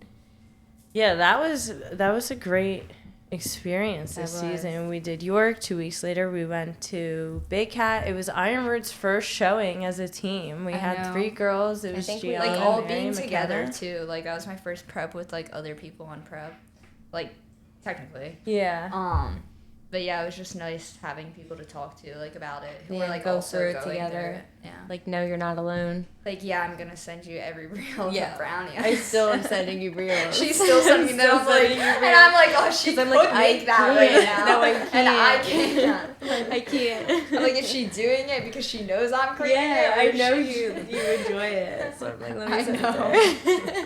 yeah, that was a great experience this That was. season. We did York. 2 weeks later, we went to Big Cat. It was Ironwood's first showing as a team. We I had know. 3 girls. It I was think we Gianna, Like all Mary, being together McKenna. too. Like that was my first prep with like other people on prep. Like technically. Yeah. But yeah, it was just nice having people to talk to like about it who Yeah, were like go also through it going together. through it. Yeah. Like, no, you're not alone. Like yeah, I'm gonna send you every reel of Yeah. the brownie. I still am sending you reels. She's still sending me them. still I'm like, sending you and reels. I'm like, oh, she 'Cause I'm could like, I make that right can't. now. No, I And I can't. can't. I can't. I'm like, is she doing it because she knows I'm creating Yeah, it? or I is know she- you enjoy it. So I'm like, let me I send it to know. her.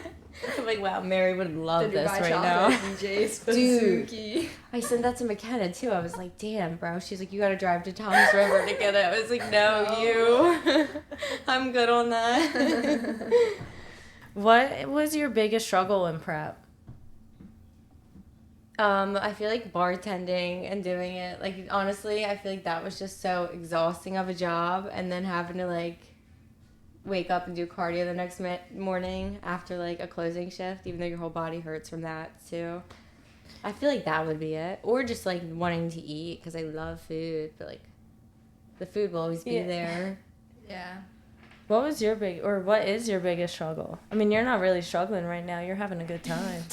I'm like, wow, Mary would love The this Dubai right chocolate now. DJ's Dude. Suzuki. I sent that to McKenna too. I was like, damn, bro. She's like, you gotta drive to Tom's River to get it. I was like, no, you. I'm good on that. What was your biggest struggle in prep? I feel like bartending and doing it, like, honestly, I feel like that was just so exhausting of a job. And then having to, like, wake up and do cardio the next morning after, like, a closing shift, even though your whole body hurts from that, too. I feel like that would be it. Or just, like, wanting to eat, because I love food. But, like, the food will always be Yeah. there. Yeah. What was your what is your biggest struggle? I mean, you're not really struggling right now. You're having a good time.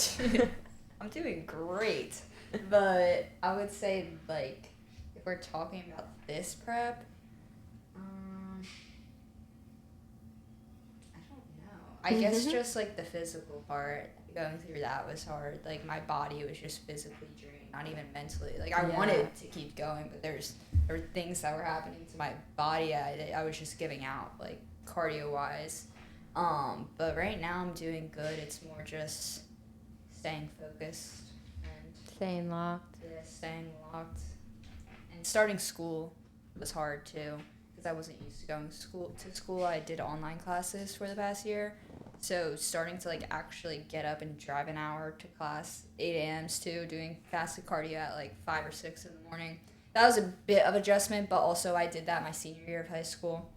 I'm doing great. But I would say, like, if we're talking about this prep, I don't know. I guess just, like, the physical part, going through that was hard. Like, my body was just physically drained, not even mentally. Like, I Yeah. wanted to keep going, but there were things that were happening to my body. I was just giving out, like, cardio-wise. But right now I'm doing good. It's more just staying focused and Staying locked. staying locked. And starting school was hard too because I wasn't used to going to school. I did online classes for the past year. So starting to like actually get up and drive an hour to class, 8 a.m. too, doing fasted cardio at like 5 or 6 in the morning. That was a bit of adjustment, but also I did that my senior year of high school.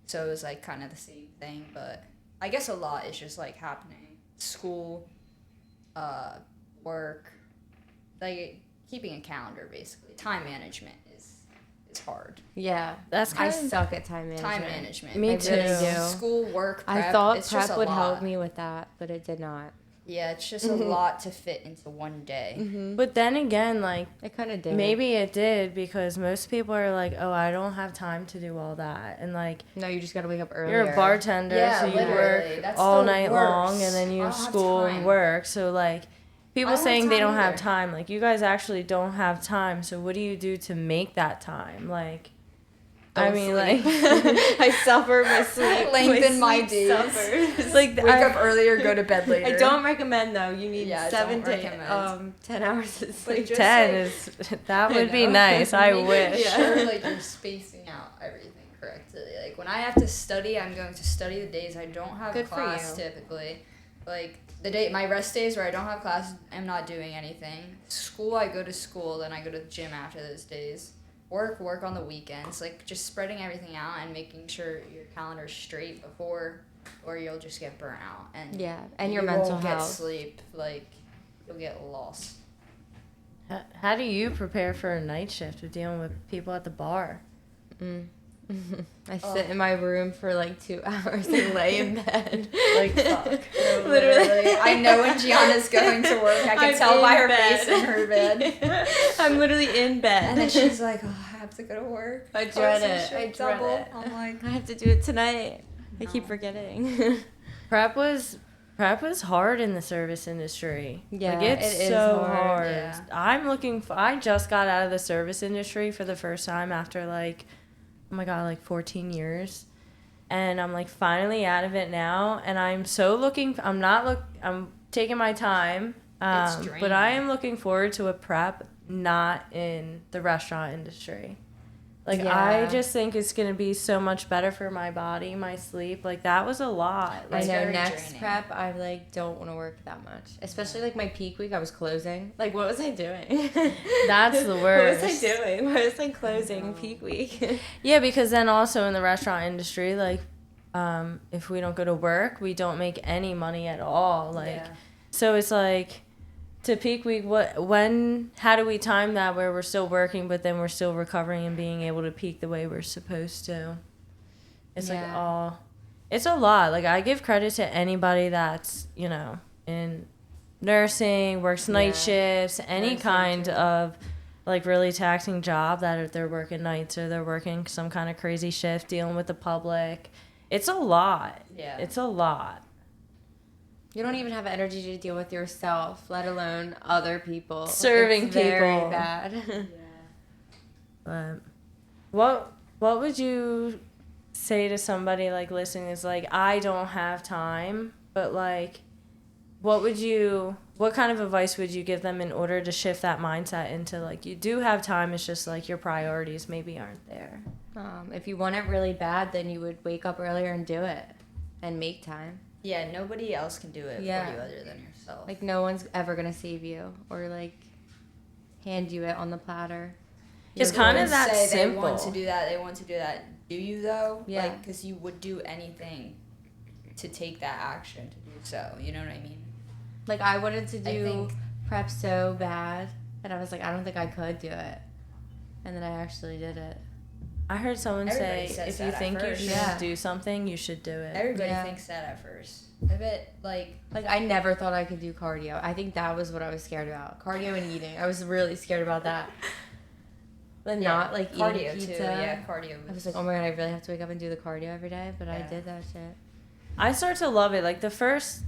So it was like kind of the same thing, but I guess a lot is just like happening. School, work, like keeping a calendar basically. Time management is hard. Yeah. That's I kind of suck at time management. Time management. Me I too. really do. School, work, prep. I thought it's just prep a would lot. help me with that, but it did not. Yeah, it's just a lot to fit into one day. But then again, like, It kind of did. maybe it did because most people are like, oh, I don't have time to do all that. And, like, No, you just gotta wake up early. you're a bartender, Yeah, so you literally. work That's all the night worst. long, and then you I have don't have school time. and work. So, like, people I don't have saying they time don't have either. time, like, you guys actually don't have time. So, what do you do to make that time? Like, I mean, like, I suffer my sleep. Lengthen my sleep days. suffers. like, Wake up earlier, go to bed later. I don't recommend though. You need Yeah, I 7 don't to recommend. 10 hours of sleep. just 10 like- is, that I would be know. nice. I Making wish. sure like you're spacing out everything correctly. Like when I have to study, I'm going to study the days I don't have Good for class you. typically. Like my rest days where I don't have class, I'm not doing anything. School, I go to school, then I go to the gym after those days. Work on the weekends. Like just spreading everything out and making sure your calendar's straight before, or you'll just get burnt out and Yeah, and your you mental won't get health. sleep. Like you'll get lost. How do you prepare for a night shift with dealing with people at the bar? I sit in my room for like 2 hours and lay in bed. Like, fuck. Literally, I know when Gianna's going to work. I can I'm tell by in her bed. face in her bed. I'm literally in bed. And then she's like, "Oh, I have to go to work." I dread Closing it. shift I dread double. it. I'm like, I have to do it tonight. I keep No. forgetting. Prep was hard in the service industry. Yeah, like, it's it is so hard. hard. Yeah. I just got out of the service industry for the first time after like, oh my god, like 14 years. And I'm like finally out of it now, and I'm taking my time. It's But I draining. am looking forward to a prep not in the restaurant industry. Like, I Yeah. just think it's going to be so much better for my body, my sleep. Like, that was a lot. I It's know very next draining. prep I like don't want to work that much. Especially like my peak week I was closing. Like what was I doing? That's the What was worst. I doing? What was I closing peak week? Yeah, because then also in the restaurant industry, like, if we don't go to work, we don't make any money at all. Like, Yeah. so it's like, to peak week, how do we time that where we're still working but then we're still recovering and being able to peak the way we're supposed to? It's it's a lot. Like, I give credit to anybody that's, in nursing, works night shifts, any kind of like really taxing job, that if they're working nights or they're working some kind of crazy shift dealing with the public. It's a lot. Yeah. It's a lot. You don't even have energy to deal with yourself, let alone other people. Serving it's very people. bad. But what would you say to somebody like listening is like, I don't have time, but like, what kind of advice would you give them in order to shift that mindset into like, you do have time, it's just like your priorities maybe aren't there? If you want it really bad, then you would wake up earlier and do it and make time. Yeah, nobody else can do it for you other than yourself. Like, no one's ever going to save you or, like, hand you it on the platter. It's kind of that say simple. They want to do that. Do you, though? Yeah. Like, because you would do anything to take that action to do so. You know what I mean? Like, I wanted to do prep so bad, and I was like, I don't think I could do it. And then I actually did it. I heard someone Everybody say, says if you that at think you first. should do something, you should do it. Everybody thinks that at first. I bet, like, I never thought I could do cardio. I think that was what I was scared about. Cardio and eating. I was really scared about that. But not, like, cardio, eating pizza. too. Yeah, cardio. I was like, oh my God, I really have to wake up and do the cardio every day? But I did that shit. I start to love it.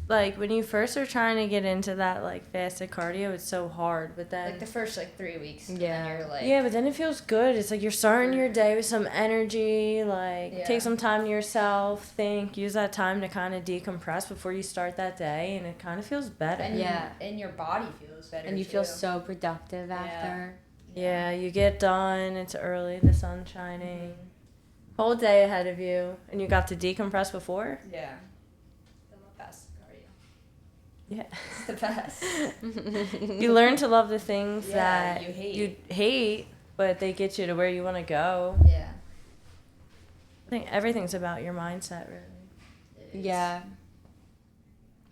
Like, when you first are trying to get into that, like, fasted cardio, it's so hard. But then... Like, the first, 3 weeks. Yeah. And you're like... Yeah, but then it feels good. It's like you're starting your day with some energy. Like, take some time to yourself. Use that time to kind of decompress before you start that day. And it kind of feels better. And and your body feels better, And you feel so productive after. Yeah, you get done. It's early. The sun's shining. Whole day ahead of you. And you got to decompress before? Yeah. The best cardio. Yeah. It's the best. You learn to love the things that you hate, but they get you to where you want to go. Yeah. I think everything's about your mindset, really. Yeah.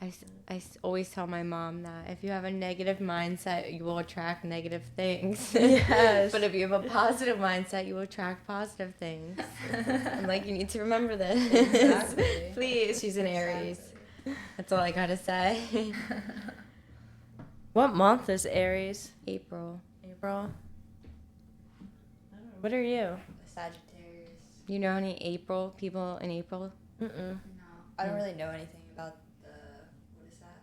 I always tell my mom that if you have a negative mindset, you will attract negative things. Yes. But if you have a positive mindset, you will attract positive things. I'm like, you need to remember this. Exactly. Please. She's an Aries. That's all I gotta say. What month is Aries? April. April? I don't know. What are you? Sagittarius. You know any April people in April? Mm-mm. No. I don't really know anything about the... What is that?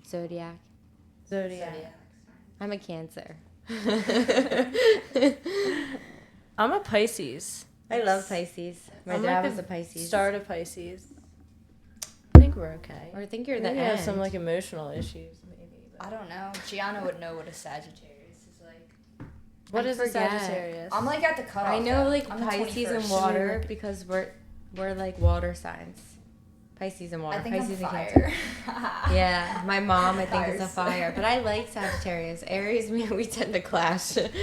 Zodiac. Zodiac. I'm a Cancer. I'm a Pisces. I love Pisces. My I'm dad like was a Pisces. Start of Pisces. I think we're okay. Or I think you're the Maybe end. have some like emotional issues, maybe. I don't know. Gianna would know what a Sagittarius is like. What I is a forget. Sagittarius? I'm like at the cutoff. I know though. like I'm the Pisces and 21st. water because we're like water signs. Pisces and water. I think Pisces I'm and fire. Cancer. Yeah, my mom I think is a Fires. fire, but I like Sagittarius. Aries, we tend to clash. Is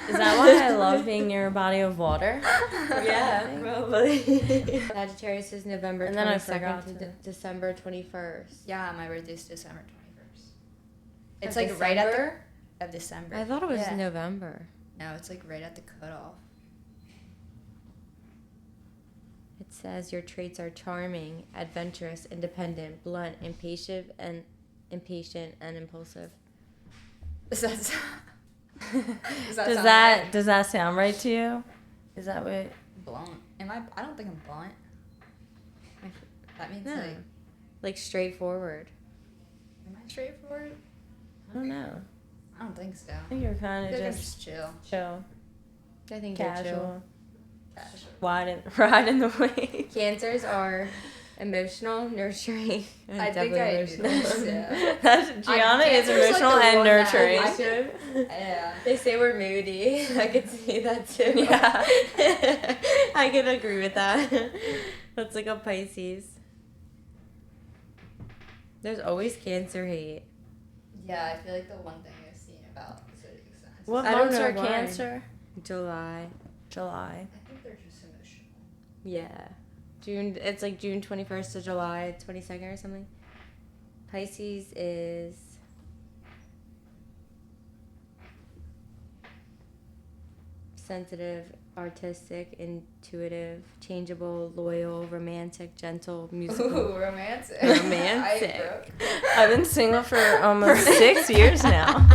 that why I love being near a body of water? Yeah, probably. Sagittarius is November And then I 22nd forgot to to- December 21st. Yeah, my birthday's December 21st. It's Of like right at December? the... Of December. I thought it was Yeah. November. No, it's like right at the cutoff. It says your traits are charming, adventurous, independent, blunt, impatient, and impulsive. Does that Does that sound right to you? Is that what? blunt? I don't think I'm blunt. That means No. like... Like straightforward. Am I straightforward? I don't know. I don't think so. I think you're I kind feel of like I'm just just chill. chill, I think you're chill. casual, Casual. riding the wave. Cancers are emotional, nurturing, and I think definitely I do this, yeah. Gianna is Cancer's, like, emotional the and one that nurturing. I could- Yeah. They say we're moody. I could see that too. Yeah. I can agree with that. That's like a Pisces. There's always Cancer hate. Yeah, I feel like the one thing I've seen about zodiac signs. What I don't months know are why. Cancer? July. July. I think they're just emotional. Yeah. June. It's like June 21st to July 22nd or something. Pisces is sensitive, artistic, intuitive, changeable, loyal, romantic, gentle, musical. Ooh, romantic. Romantic. I've been single for almost 6 years now.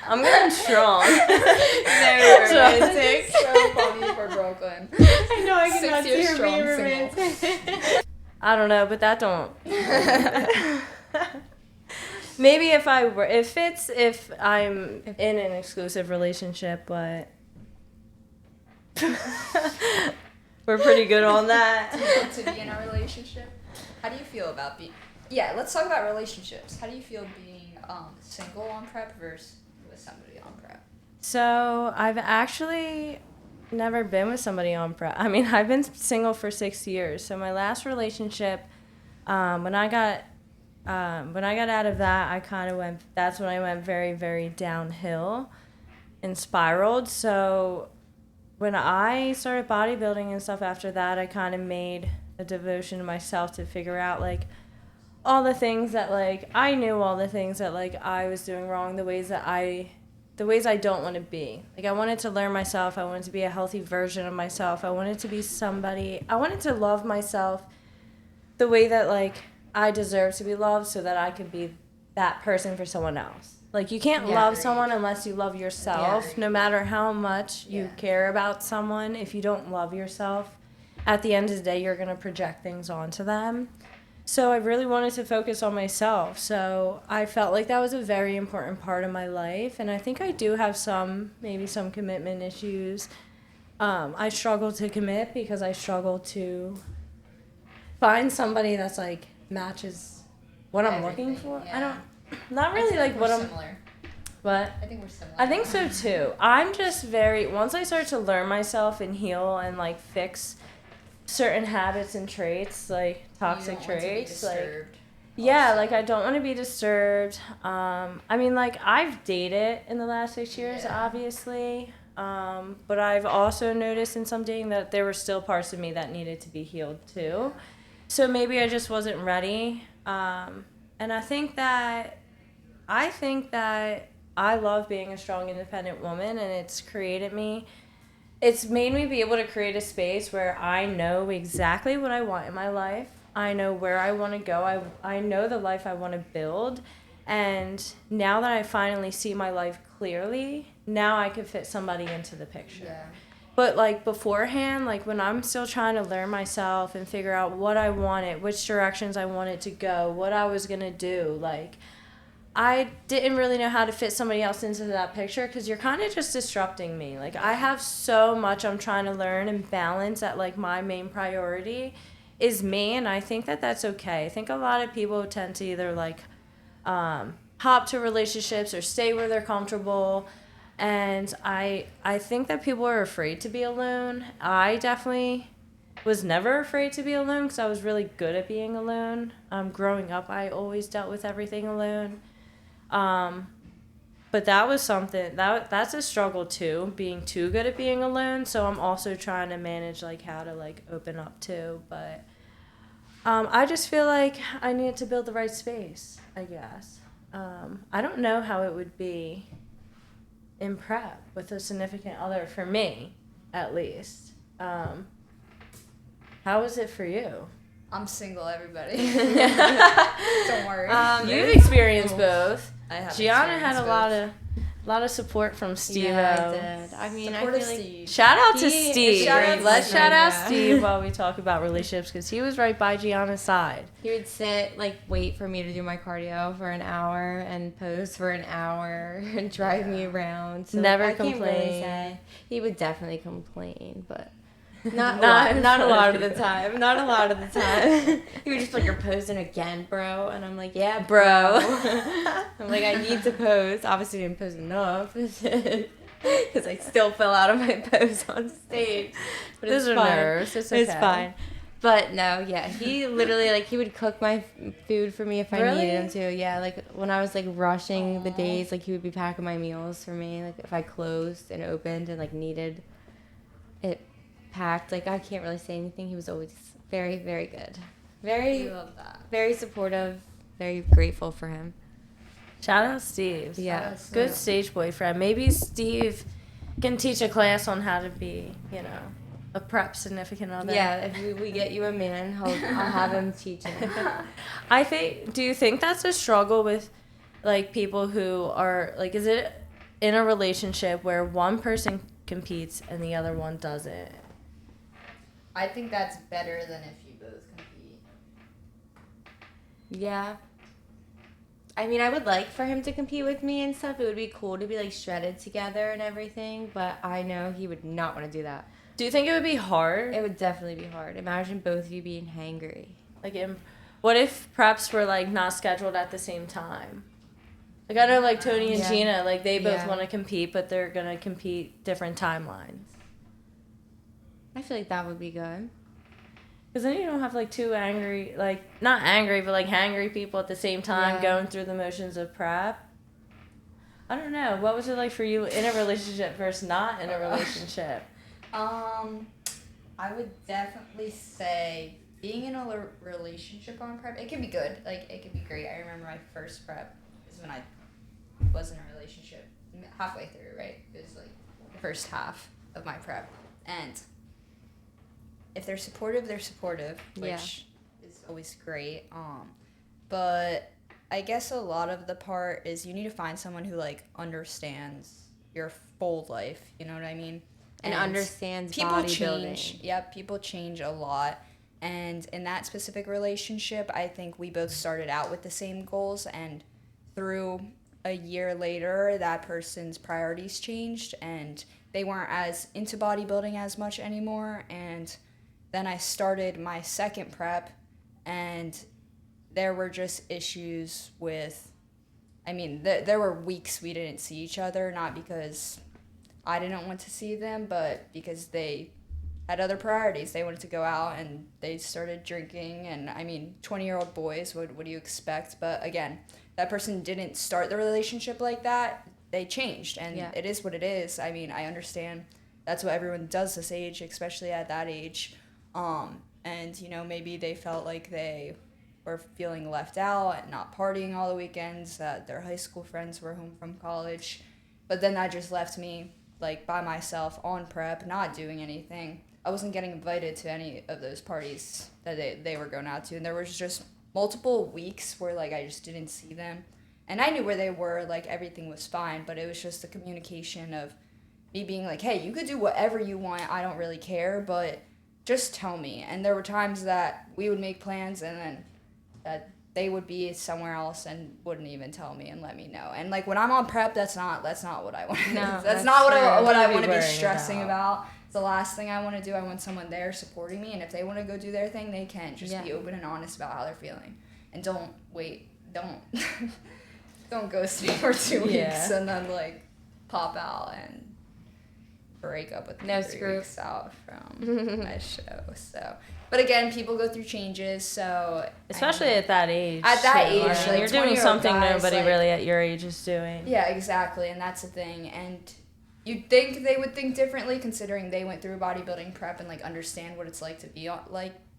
I'm going strong. Very romantic. So funny for Brooklyn. I know, I 6 cannot see years her strong being single. romantic. I don't know, but that don't. Maybe if I'm in an exclusive relationship, but we're pretty good on that. To be in a relationship. How do you feel about being? Yeah, let's talk about relationships. How do you feel being single on prep versus with somebody on prep? So I've actually never been with somebody on prep. I mean, I've been single for 6 years. So my last relationship, when I got out of that, that's when I went very, very downhill and spiraled. So when I started bodybuilding and stuff after that, I kind of made a devotion to myself to figure out, like, all the things that, like, I knew all the things that, like, I was doing wrong, the ways I don't want to be. Like, I wanted to learn myself. I wanted to be a healthy version of myself. I wanted to be I wanted to love myself the way that, like, I deserve to be loved so that I could be that person for someone else. Like, you can't love someone unless you love yourself. No matter how much you care about someone, if you don't love yourself, at the end of the day, you're going to project things onto them. So I really wanted to focus on myself. So I felt like that was a very important part of my life. And I think I do have maybe some commitment issues. I struggle to commit because I struggle to find somebody that's, like, matches what I'm looking for. Yeah. Not really like what I'm. Similar. What? I think we're similar. I think so too. I'm just once I start to learn myself and heal and, like, fix certain habits and traits, like toxic traits, like, yeah, like, I don't want to be disturbed. I mean, like, I've dated in the last 6 years, obviously, but I've also noticed in some dating that there were still parts of me that needed to be healed too. So maybe I just wasn't ready. And I think that I love being a strong, independent woman, and it's made me be able to create a space where I know exactly what I want in my life. I know where I want to go. I know the life I want to build. And now that I finally see my life clearly, now I can fit somebody into the picture. Yeah. But, like, beforehand, like, when I'm still trying to learn myself and figure out what I wanted, which directions I wanted to go, what I was going to do, like, I didn't really know how to fit somebody else into that picture because you're kind of just disrupting me. Like, I have so much I'm trying to learn and balance that, like, my main priority is me, and I think that that's okay. I think a lot of people tend to either, like, hop to relationships or stay where they're comfortable, and I think that people are afraid to be alone. I definitely was never afraid to be alone because I was really good at being alone. Growing up, I always dealt with everything alone. But that was something that's a struggle too, being too good at being alone. So I'm also trying to manage, like, how to, like, open up too. But I just feel like I needed to build the right space, I guess. I don't know how it would be in prep with a significant other, for me, at least. How was it for you? I'm single, everybody. Don't worry. You've experienced both. I have. Gianna had a lot of support from Steve. Yeah, I did. I mean, I feel like Steve. Shout out to Steve. Let's shout out yeah. Steve while we talk about relationships because he was right by Gianna's side. he would wait for me to do my cardio for an hour and pose for an hour and drive me around. So Never I can't really complain. say. He would definitely complain, but not a lot of the time. Not a lot of the time. He would just be like, "You're posing again, bro," and I'm like, "Yeah, bro." I'm like, "I need to pose." Obviously, didn't pose enough because I still fell out of my pose on stage. But Those are fine. nerves. It's okay. It's fine. But no, yeah, he literally, like, he would cook my food for me if I needed him to. Yeah, like, when I was, like, rushing the days, like, he would be packing my meals for me. Like, if I closed and opened and, like, needed it packed, like, I can't really say anything. He was always very, very good. I love that. Very supportive. Very grateful for him. Shout out Steve. Yeah. Good stage boyfriend. Maybe Steve can teach a class on how to be, a prep significant other. Yeah, if we get you a man, I'll have him teach it. Do you think that's a struggle with, like, people who are, like, is it in a relationship where one person competes and the other one doesn't? I think that's better than if you both compete. Yeah. I mean, I would like for him to compete with me and stuff. It would be cool to be, like, shredded together and everything, but I know he would not want to do that. Do you think it would be hard? It would definitely be hard. Imagine both of you being hangry. Like, what if preps were, like, not scheduled at the same time? Like, I know, like, Tony and Gina, like, they both want to compete, but they're going to compete different timelines. I feel like that would be good. Because then you don't have, like, two angry, like, not angry, but, like, hangry people at the same time going through the motions of prep. I don't know. What was it like for you in a relationship versus not in a relationship? I would definitely say being in a relationship on prep, it can be good. Like, it can be great. I remember my first prep is when I was in a relationship. Halfway through, right? It was, like, the first half of my prep. And if they're supportive, which is always great. But I guess a lot of the part is you need to find someone who, like, understands your full life. You know what I mean? And understands people bodybuilding. change. Yep, people change a lot. And in that specific relationship, I think we both started out with the same goals, and through a year later, that person's priorities changed, and they weren't as into bodybuilding as much anymore. And then I started my second prep, and there were just issues with, I mean, there were weeks we didn't see each other, not because I didn't want to see them, but because they had other priorities. They wanted to go out, and they started drinking, and, I mean, 20-year-old boys, what do you expect? But again, that person didn't start the relationship like that. They changed, and it is what it is. I mean, I understand that's what everyone does this age, especially at that age. And, you know, maybe they felt like they were feeling left out and not partying all the weekends, that their high school friends were home from college. But then that just left me, like, by myself on prep, not doing anything. I wasn't getting invited to any of those parties that they were going out to. And there was just multiple weeks where, like, I just didn't see them. And I knew where they were, like, everything was fine, but it was just the communication of me being like, hey, you could do whatever you want, I don't really care, but just tell me. And there were times that we would make plans, and then that they would be somewhere else and wouldn't even tell me and let me know. And, like, when I'm on prep, that's not what I want. No, that's not what I want to be worrying stressing about. It's the last thing I want to do. I want someone there supporting me, and if they want to go do their thing, they can. Just be open and honest about how they're feeling, and don't ghost me for 2 weeks and then, like, pop out and break up with me 3 weeks out from my show. So, but again, people go through changes, so especially at that age. At that age, like, you're doing something nobody really at your age is doing. Yeah, exactly, and that's the thing. And you'd think they would think differently, considering they went through a bodybuilding prep and, like, understand what it's like to be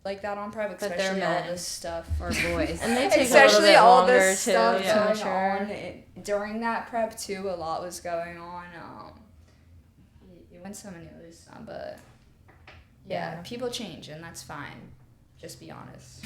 like that on prep, especially all this stuff for boys. And they take especially a little bit all longer this stuff too, going on during that prep too. A lot was going on. You win some and you lose some, but yeah, people change, and that's fine. Just be honest.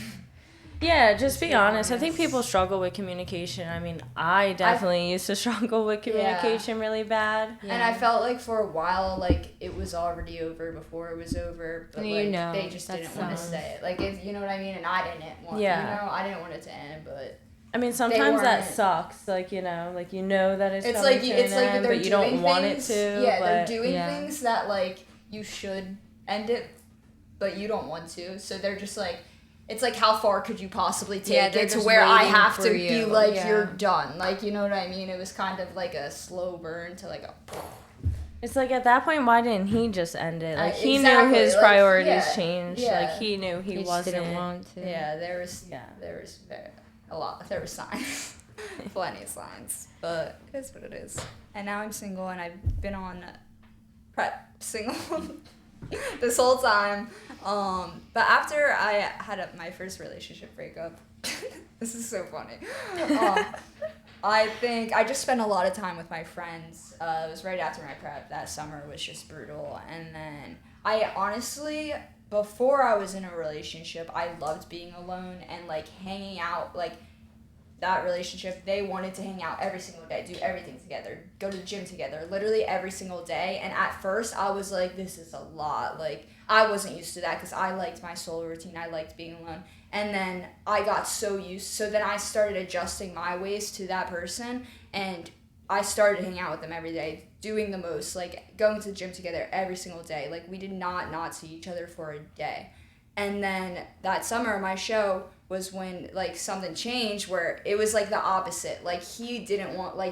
Yeah, just be honest. I think people struggle with communication. I mean, I definitely used to struggle with communication really bad. Yeah. And I felt like for a while, like, it was already over before it was over, but, like, they just didn't want to say it. Like, if you know what I mean, and I didn't want, I didn't want it to end, but I mean, sometimes that sucks. Like, you know that it's coming like, to an end, but you don't want it to. Yeah, but they're doing things that, like, you should end it, but you don't want to. So they're just like, it's like, how far could you possibly take it to where I have to be like, you're done? Like, you know what I mean? It was kind of like a slow burn to, like, a... It's like, at that point, why didn't he just end it? Like, he knew his priorities changed. Like, he knew he wasn't... didn't want to. Yeah, there was a lot. There were signs. Plenty of signs. But it is what it is. And now I'm single, and I've been on prep single this whole time. But after I had my first relationship breakup, this is so funny. I think I just spent a lot of time with my friends. It was right after my prep. That summer was just brutal. And then I honestly, before I was in a relationship, I loved being alone and like hanging out. Like that relationship, they wanted to hang out every single day, do everything together, go to the gym together, literally every single day. And at first I was like, this is a lot. Like I wasn't used to that because I liked my solo routine. I liked being alone. And then I got so used. So then I started adjusting my ways to that person. And I started hanging out with them every day, doing the most, like going to the gym together every single day. Like we did not see each other for a day. And then that summer, my show was when like something changed where it was like the opposite. Like he didn't want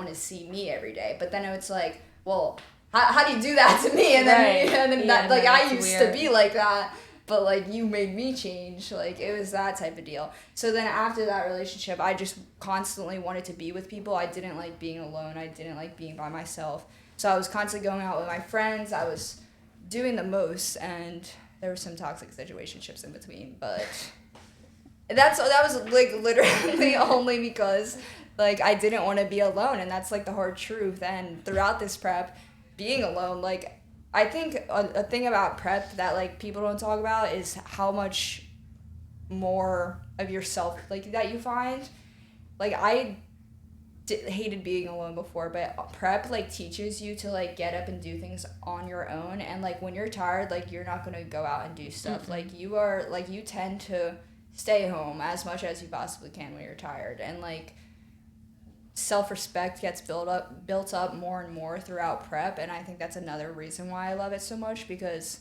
to see me every day. But then it's like, well, how do you do that to me? And then Right. and then Yeah, that, like no, I it's used weird. to be like that. But like you made me change. Like it was that type of deal. So then after that relationship, I just constantly wanted to be with people. I didn't like being alone. I didn't like being by myself. So I was constantly going out with my friends. I was doing the most, and there were some toxic situationships in between. But that was like literally only because like I didn't want to be alone, and that's like the hard truth. And throughout this prep, being alone, like I think a thing about prep that like people don't talk about is how much more of yourself like that you find. Like I hated being alone before, but prep like teaches you to like get up and do things on your own. And like when you're tired, like you're not gonna go out and do stuff. Mm-hmm. Like you are like you tend to stay home as much as you possibly can when you're tired. And like self-respect gets built up more and more throughout prep, and I think that's another reason why I love it so much, because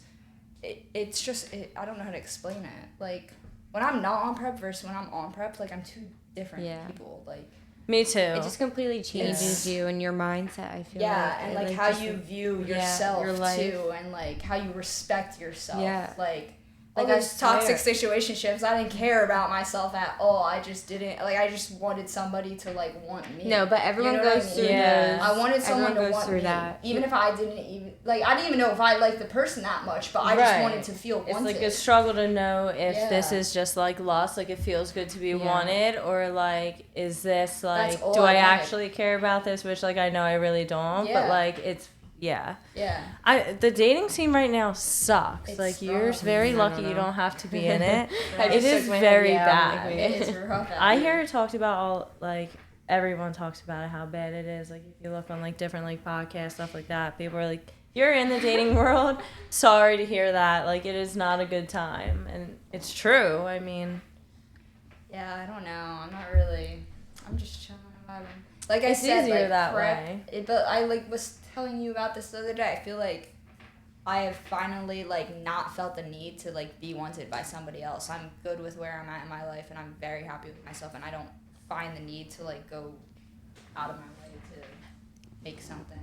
it's just I don't know how to explain it. Like when I'm not on prep versus when I'm on prep, like I'm two different Yeah. people. Like Me too. It just completely changes you and your mindset, I feel like. and It, like how just, you view yeah, yourself your life. too, and like how you respect yourself. Yeah. Like Like, all I those toxic swear. situationships, I didn't care about myself at all. I just didn't like. I just wanted somebody to like want me. No, but everyone You know what I goes mean? through Yeah. those. I wanted someone Everyone to goes want through me, that. even if I didn't even know if I liked the person that much. But I just Right. wanted to feel It's wanted. like a struggle to know if this Yeah. is just like lust, like it feels good to be Yeah. wanted, or like is this like That's all do I I wanted. actually care about this? Which like I know I really don't, Yeah. but like it's yeah. yeah. The dating scene right now sucks. It's like you're rough. very I lucky don't you know. don't have to be in it. I It just is shook my head, very yeah, I'm bad. like, It is rough. I hear it talked about all like everyone talks about it, how bad it is. Like if you look on like different like podcasts, stuff like that, people are like, you're in the dating world. Sorry to hear that. Like it is not a good time, and it's true. I mean, Yeah, I don't know. I'm not really. I'm just chilling about it. Like I It's said, easier like that prep. way. But I like was telling you about this the other day. I feel like I have finally like not felt the need to like be wanted by somebody else. I'm good with where I'm at in my life, and I'm very happy with myself. And I don't find the need to like go out of my way to make something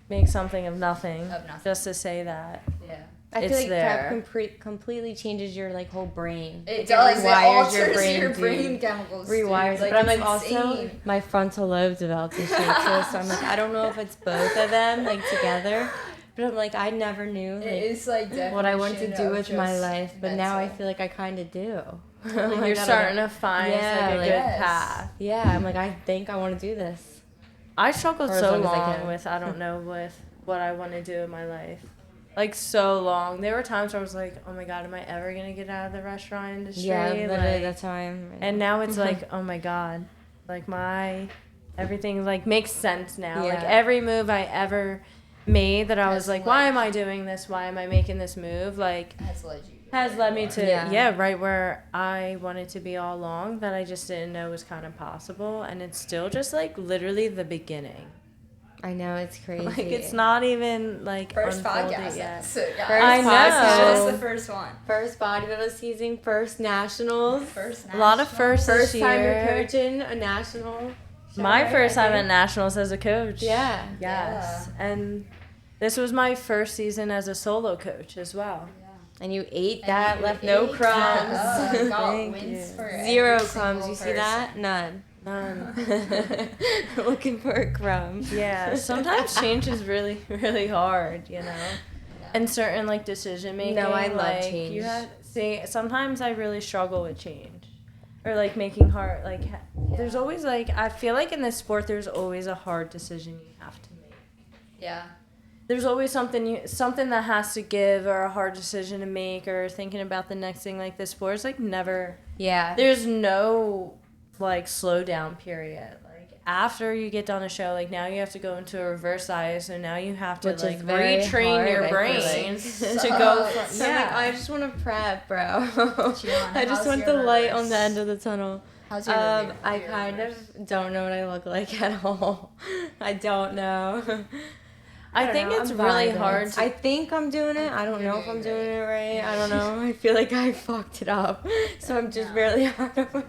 make something of nothing. of nothing. Just to say that. Yeah. I It's feel like there. prep completely changes your like whole brain. It Like, does. It rewires alters your dude. brain chemicals. Rewires. Dude. Like, but I'm it's like also insane. my frontal lobe developed this shit too, so I'm like I don't know if it's both of them like together. But I'm like I never knew It like, is like what I want to definition do of with my just life, but now I mental. feel like I kind of do. Like I you're don't starting know. to find Yeah, like a like- good Yes. path. Yeah, I'm like I think I want to do this. I struggled For as so long as I long can. with I don't know with what I want to do in my life. Like so long. There were times where I was like, "Oh my god, am I ever gonna get out of the restaurant industry?" Yeah, literally like, that's how I'm. Right and now. now it's like, "Oh my god, like my everything like makes sense now. Like Yeah. every move I ever made that I was Has like, led- why am I doing this? Why am I making this move? Like has led you. has led me to Yeah. right where I wanted to be all along that I just didn't know was kind of possible, and it's still just like literally the beginning. I know it's crazy. Like it's not even like First unfolded podcast yet. episode, guys. First I know. Just the first one. First bodybuilder season, first nationals. First A lot of national. firsts First this time you're year. coaching a national. My show, first I time at think. nationals as a coach. Yeah. Yes. And this was my first season as a solo coach as well. And you ate And that, you left no ate crumbs. that. Oh, got Thank wins you. for every Zero single crumbs. You see that? person. None. None. Looking for a crumb. Yeah. Sometimes change is really, really hard, you know. And certain like decision making. No, I love like, change. You have, see, sometimes I really struggle with change. or like making hard like there's always like I feel like in this sport there's always a hard decision you have to make. Yeah. There's always something that has to give or a hard decision to make or thinking about the next thing. Like this sport is like never. Yeah. There's no like slow down period. Like after you get done a show, like now you have to go into a reverse IS, so now you have to Which like is very retrain hard, your I brain feel like. to go from So I'm like, I just want to prep, bro. I just how's want your the light reverse? on the end of the tunnel. How's your I your kind reverse? of don't know what I look like at all. I don't know. I don't think know, it's I'm really vibing. hard to I think I'm doing it. I don't You're know if I'm doing doing it right. Yeah. I don't know. I feel like I fucked it up. So I'm just really hard on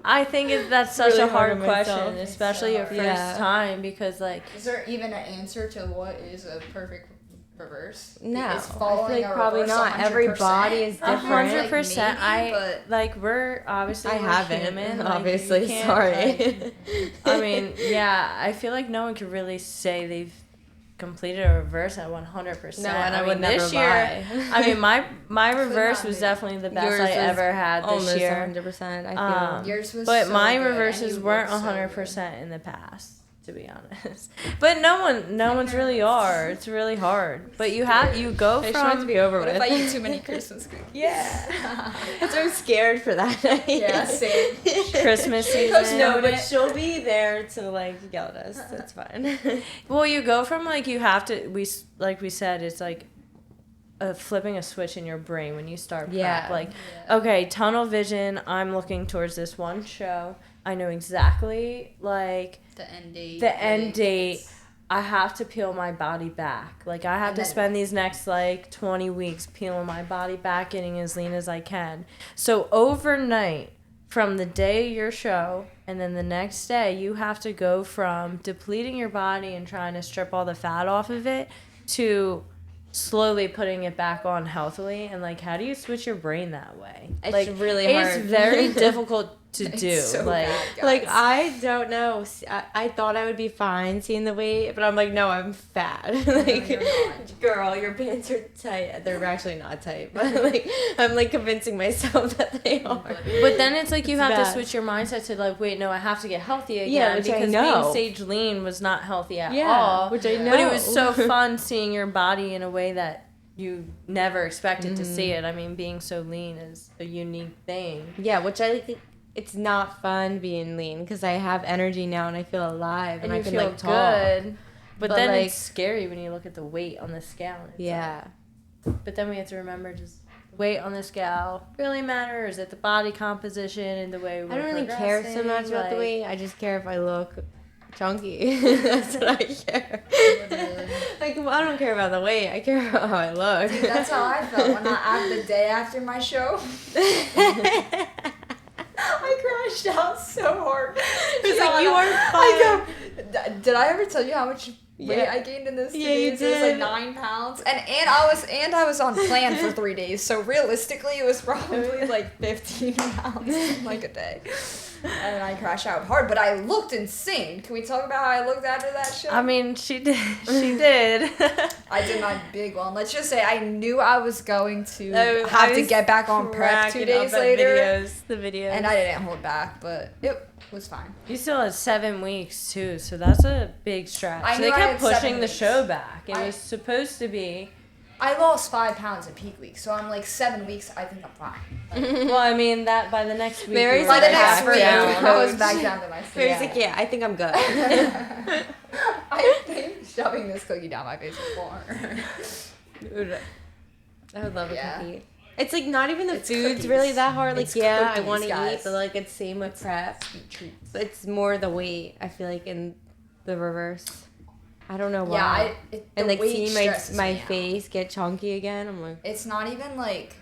I think that's such Really a hard hard on myself. question, It's especially so your hard. first Yeah. time, because like Is there even an answer to what is a perfect reverse? No, Is I feel following like a probably reverse not. 100%? Every body is different. 100%. Like, maybe, I like we're obviously I we're haven't. human, like, you Obviously, can't, sorry. like- I mean, yeah, I feel like no one could really say they've completed a reverse at 100%. No, and I mean, would never this year. lie. I mean, my Could reverse not was be. definitely the best Yours I was ever had this almost year. 100%. I feel. Yours was But so my good, and reverses you weren't looked so 100% in the past, to be honest. But no one's really are. It's really hard. But you go I just want it to from be over What with. if I eat too many Christmas cookies? yeah That's why I'm scared for that. Yeah, same. Christmas Coach season. No, but it. she'll be there to like yell at us. That's fine. Well, you go from like you have to we said it's like flipping a switch in your brain when you start prep. Yeah. Like Yeah. okay, tunnel vision. I'm looking towards this one show. I know exactly like The end date. the end like, date. it's- I have to peel my body back. Like I have And to then- spend these next like 20 weeks peeling my body back, getting as lean as I can. So overnight, from the day of your show and then the next day, you have to go from depleting your body and trying to strip all the fat off of it to slowly putting it back on healthily. And like, how do you switch your brain that way? It's like, really it's hard. very difficult to It's do. so like bad, guys. Like I don't know. I thought I would be fine seeing the weight, but I'm like, no, I'm fat. Like, you're not. girl, your pants are tight. They're actually not tight, but like I'm like convincing myself that they are. But then it's like you It's have to bad. switch your mindset to like, wait, no, I have to get healthy again. Yeah, which I because know. being stage lean was not healthy at Yeah, all. which I know. But it was so fun seeing your body in a way that you never expected to see Mm-hmm. it. I mean, being so lean is a unique thing. Yeah, which I think it's not fun being lean because I have energy now and I feel alive and, And I you can feel like talk. good. But, But, then like- it's scary when you look at the weight on the scale. and it's Yeah. like- but then we have to remember just weight on the scale really matters. Is it the body composition and the way we're I don't really care so much progressing? about the Like, weight. I just care if I look chunky. That's what I care. Literally. Like, well, I don't care about the weight. I care about how I look. Dude, that's how I felt when the day after my show. I crashed out so hard. It's like, you are I go, did I ever tell you how much weight Yeah. I gained in this? Yeah, you days? It was like did. 9 pounds, and I was on plan for 3 days. So realistically, it was probably like 15 pounds in like a day. And then I crashed out hard, but I looked insane. Can we talk about how I looked after that show? I mean, she did. She did. I did my big one. Let's just say I knew I was going to I have to was get back on prep 2 cracking days up at later. the videos. And I didn't hold back, but it was fine. You still had 7 weeks too, so that's a big stretch. I They knew I kept had 7 pushing the weeks. show back. It I- was supposed to be. I lost 5 pounds in peak week, so I'm like 7 weeks. I think I'm fine. Well, I mean that by the next week. Mary's you By were the like, next back week, down. I was Coach. back down to my seat. Mary's like, yeah, I think I'm good. I think shoving this cookie down my face before. Dude, I would love a Yeah. cookie. It's like not even the It's food's cookies. really that hard. Like, It's yeah, I cookies, want to eat, guys. but like it's same with prep. Treats. But it's more the weight. I feel like in the reverse. I don't know why. Yeah, and like weight seeing stresses my me out. face get chunky again. I'm like, It's not even like.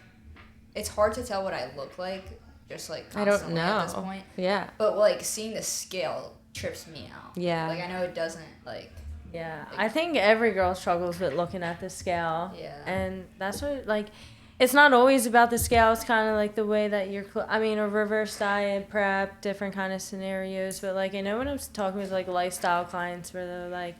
It's hard to tell what I look like, just like I don't constantly at this know. point. Yeah. But like seeing the scale trips me out. Yeah. Like I know it doesn't like. Yeah, I think every girl struggles with looking at the scale. Yeah. And that's what, like, it's not always about the scale. It's kind of like the way that you're, I mean, a reverse diet, prep, different kind of scenarios. But, like, I know when I'm talking with, like, lifestyle clients where they're like,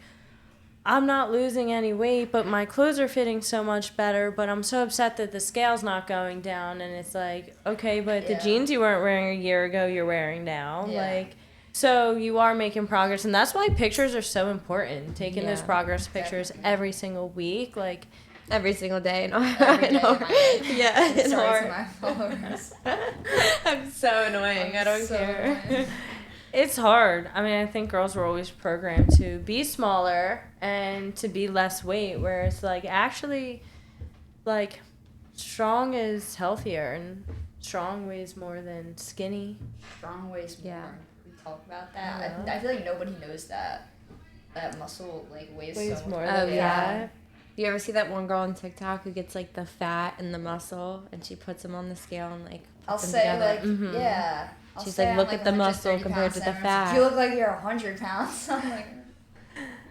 I'm not losing any weight, but my clothes are fitting so much better, but I'm so upset that the scale's not going down. And it's like, okay, but the jeans you weren't wearing a year ago, you're wearing now. Yeah. Like, so you are making progress. And that's why pictures are so important. Taking those progress pictures every single week. Like, every single day. Every day of my life. Yeah. Sorry to my followers. I'm so annoying. I don't care. Annoying. it's hard. I mean, I think girls were always programmed to be smaller and to be less weight, whereas, like, actually, like, strong is healthier and strong weighs more than skinny. Strong weighs more. Yeah. We talk about that. Yeah. I feel like nobody knows that. That muscle, like, weighs so much more more. than Oh, yeah. that. You ever see that one girl on TikTok who gets like the fat and the muscle, and she puts them on the scale and like puts I'll them say, together? like, Mhm. yeah. I'll She's say like, I'm, look at the muscle 130 compared to pounds, the and everyone's like, fat. You look like you're 100 pounds.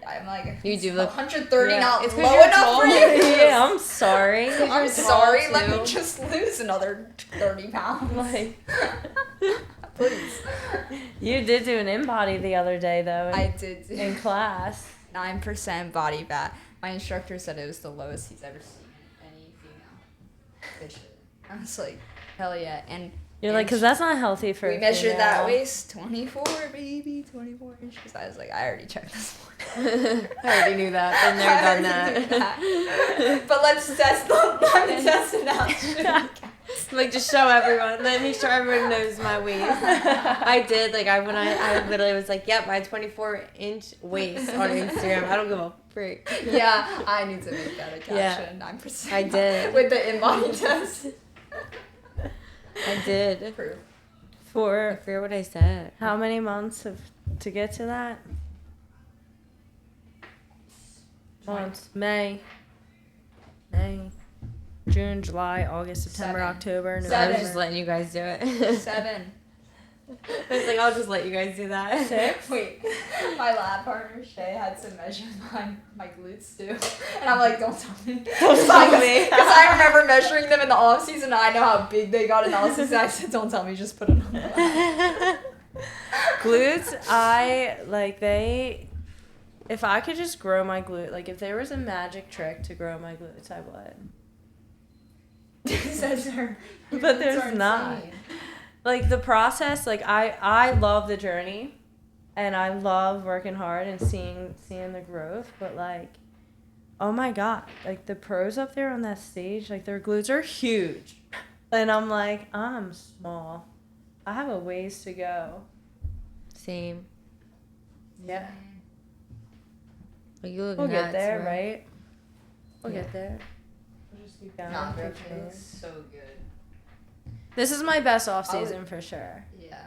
I'm like, You do look- 130 Yeah. not It's 'cause low you're enough tall. for you. Yeah, I'm sorry. I'm tall, sorry, let me too. just lose another 30 pounds. Like, Please. you did do an in-body the other day, though, I did do in class. 9% body fat. My instructor said it was the lowest he's ever seen any female fish. I was like, hell yeah. And You're like, because that's not healthy for we a measured that female. waist, 24, baby, 24 inches. I was like, I already checked this morning. I already knew that. Been there, I done already knew that. that. But let's test it out. Like, just show everyone. Let me show everyone knows my waist. I did. Like, I literally was like, yep, my 24-inch waist on Instagram. I don't give a freak. Yeah, I need to make that a caption. Yeah. 9%. I did. With the in-body test. I did. Proof. I For forget what I said. how many months to get to that? Months. May, June, July, August, September, 7. October, I November. was just letting you guys do it. 7. I was like, I'll just let you guys do that. 6. Wait, my lab partner Shay had to measure my glutes too, and I'm like, don't tell me. Don't tell me. Because I remember measuring them in the off season. And I know how big they got in the off season. I said, don't tell me, just put it on the lab. Glutes, I like they. If I could just grow my glute, like if there was a magic trick to grow my glutes, I would. Says her. But there's Glutes are not. insane. Like the process, like I love the journey, and I love working hard and seeing the growth. But like, oh my god, like the pros up there on that stage, like their glutes are huge, and I'm like, I'm small. I have a ways to go. Same. Yeah. Like, you look We'll nuts, get there, bro. right? We'll Yeah. get there. We'll just keep going. Nah, bro, keep it going. looks so good. This is my best off I would- season for sure. Yeah.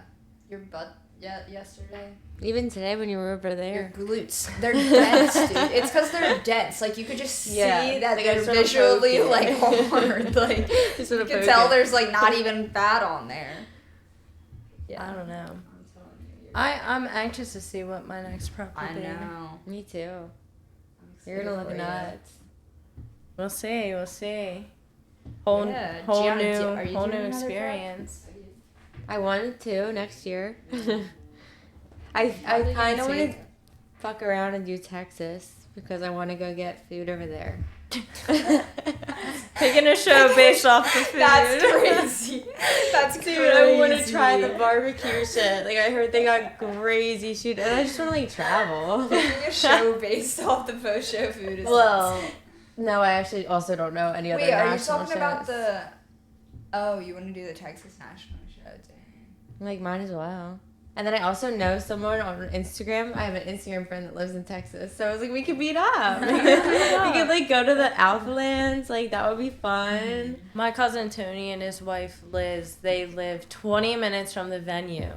Your butt yesterday. Even today when you were over Your there. glutes, they're dense, dude. It's because they're dense. Like you could just see Yeah, that like, I they're just wanna visually poke like it. hard. Like Just you wanna can poke tell it. there's like not even fat on there. Yeah, I don't know. I'm telling you, I'm anxious to see what my next prep will I be. know. Me too. I'm You're gonna look excited for you. nuts. We'll see. We'll see. Whole Yeah, whole Gianna, new are you whole doing new another prep? experience. I wanted to next year. I Probably kind of gonna want to take- fuck around and do Texas because I want to go get food over there. Picking a show based off the food. That's crazy. That's crazy. Dude, I want to try the barbecue shit. Like, I heard they got crazy shit, and I just want to, like, travel. Making a show based off the post show food is Well, no, I actually also don't know any other Wait, are you national talking about shows. the? Oh, you want to do the Texas National show? Dang. Like, might as well. And then I also know someone on Instagram. I have an Instagram friend that lives in Texas. So I was like, we could meet up. We could like, go to the Alphalands. Like, that would be fun. My cousin Tony and his wife Liz, they live 20 minutes from the venue.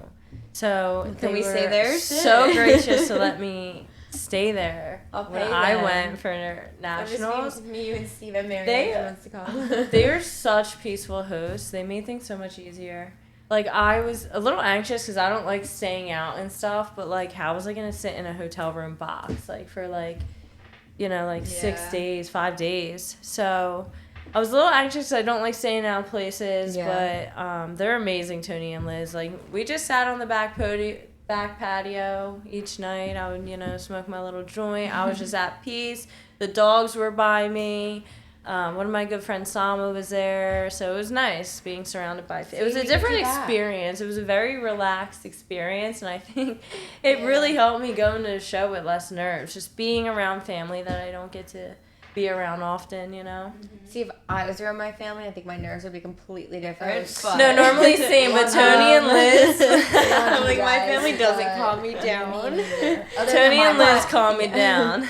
So Can they we were stay there? So Shit. gracious to let me stay there I'll when pay I them. went for nationals. Me, you, and Steve and Mary. They- wants to call. They were such peaceful hosts. They made things so much easier. Like, I was a little anxious because I don't like staying out and stuff, but, like, how was I going to sit in a hotel room box, like, for, like, you know, like, 6 Yeah. days, 5 days? So I was a little anxious 'cause I don't like staying out places, Yeah. but they're amazing, Tony and Liz. Like, we just sat on the back back patio each night. I would, smoke my little joint. I was just at peace. The dogs were by me. One of my good friends, Sama, was there. So it was nice being surrounded by... It was a different experience. It was a very relaxed experience. And I think it really helped me going to the show with less nerves. Just being around family that I don't get to be around often, See, if I was around my family, I think my nerves would be completely different. No, normally same, but Tony and Liz... I'm like, my family doesn't calm me down. Tony and Liz calm me down.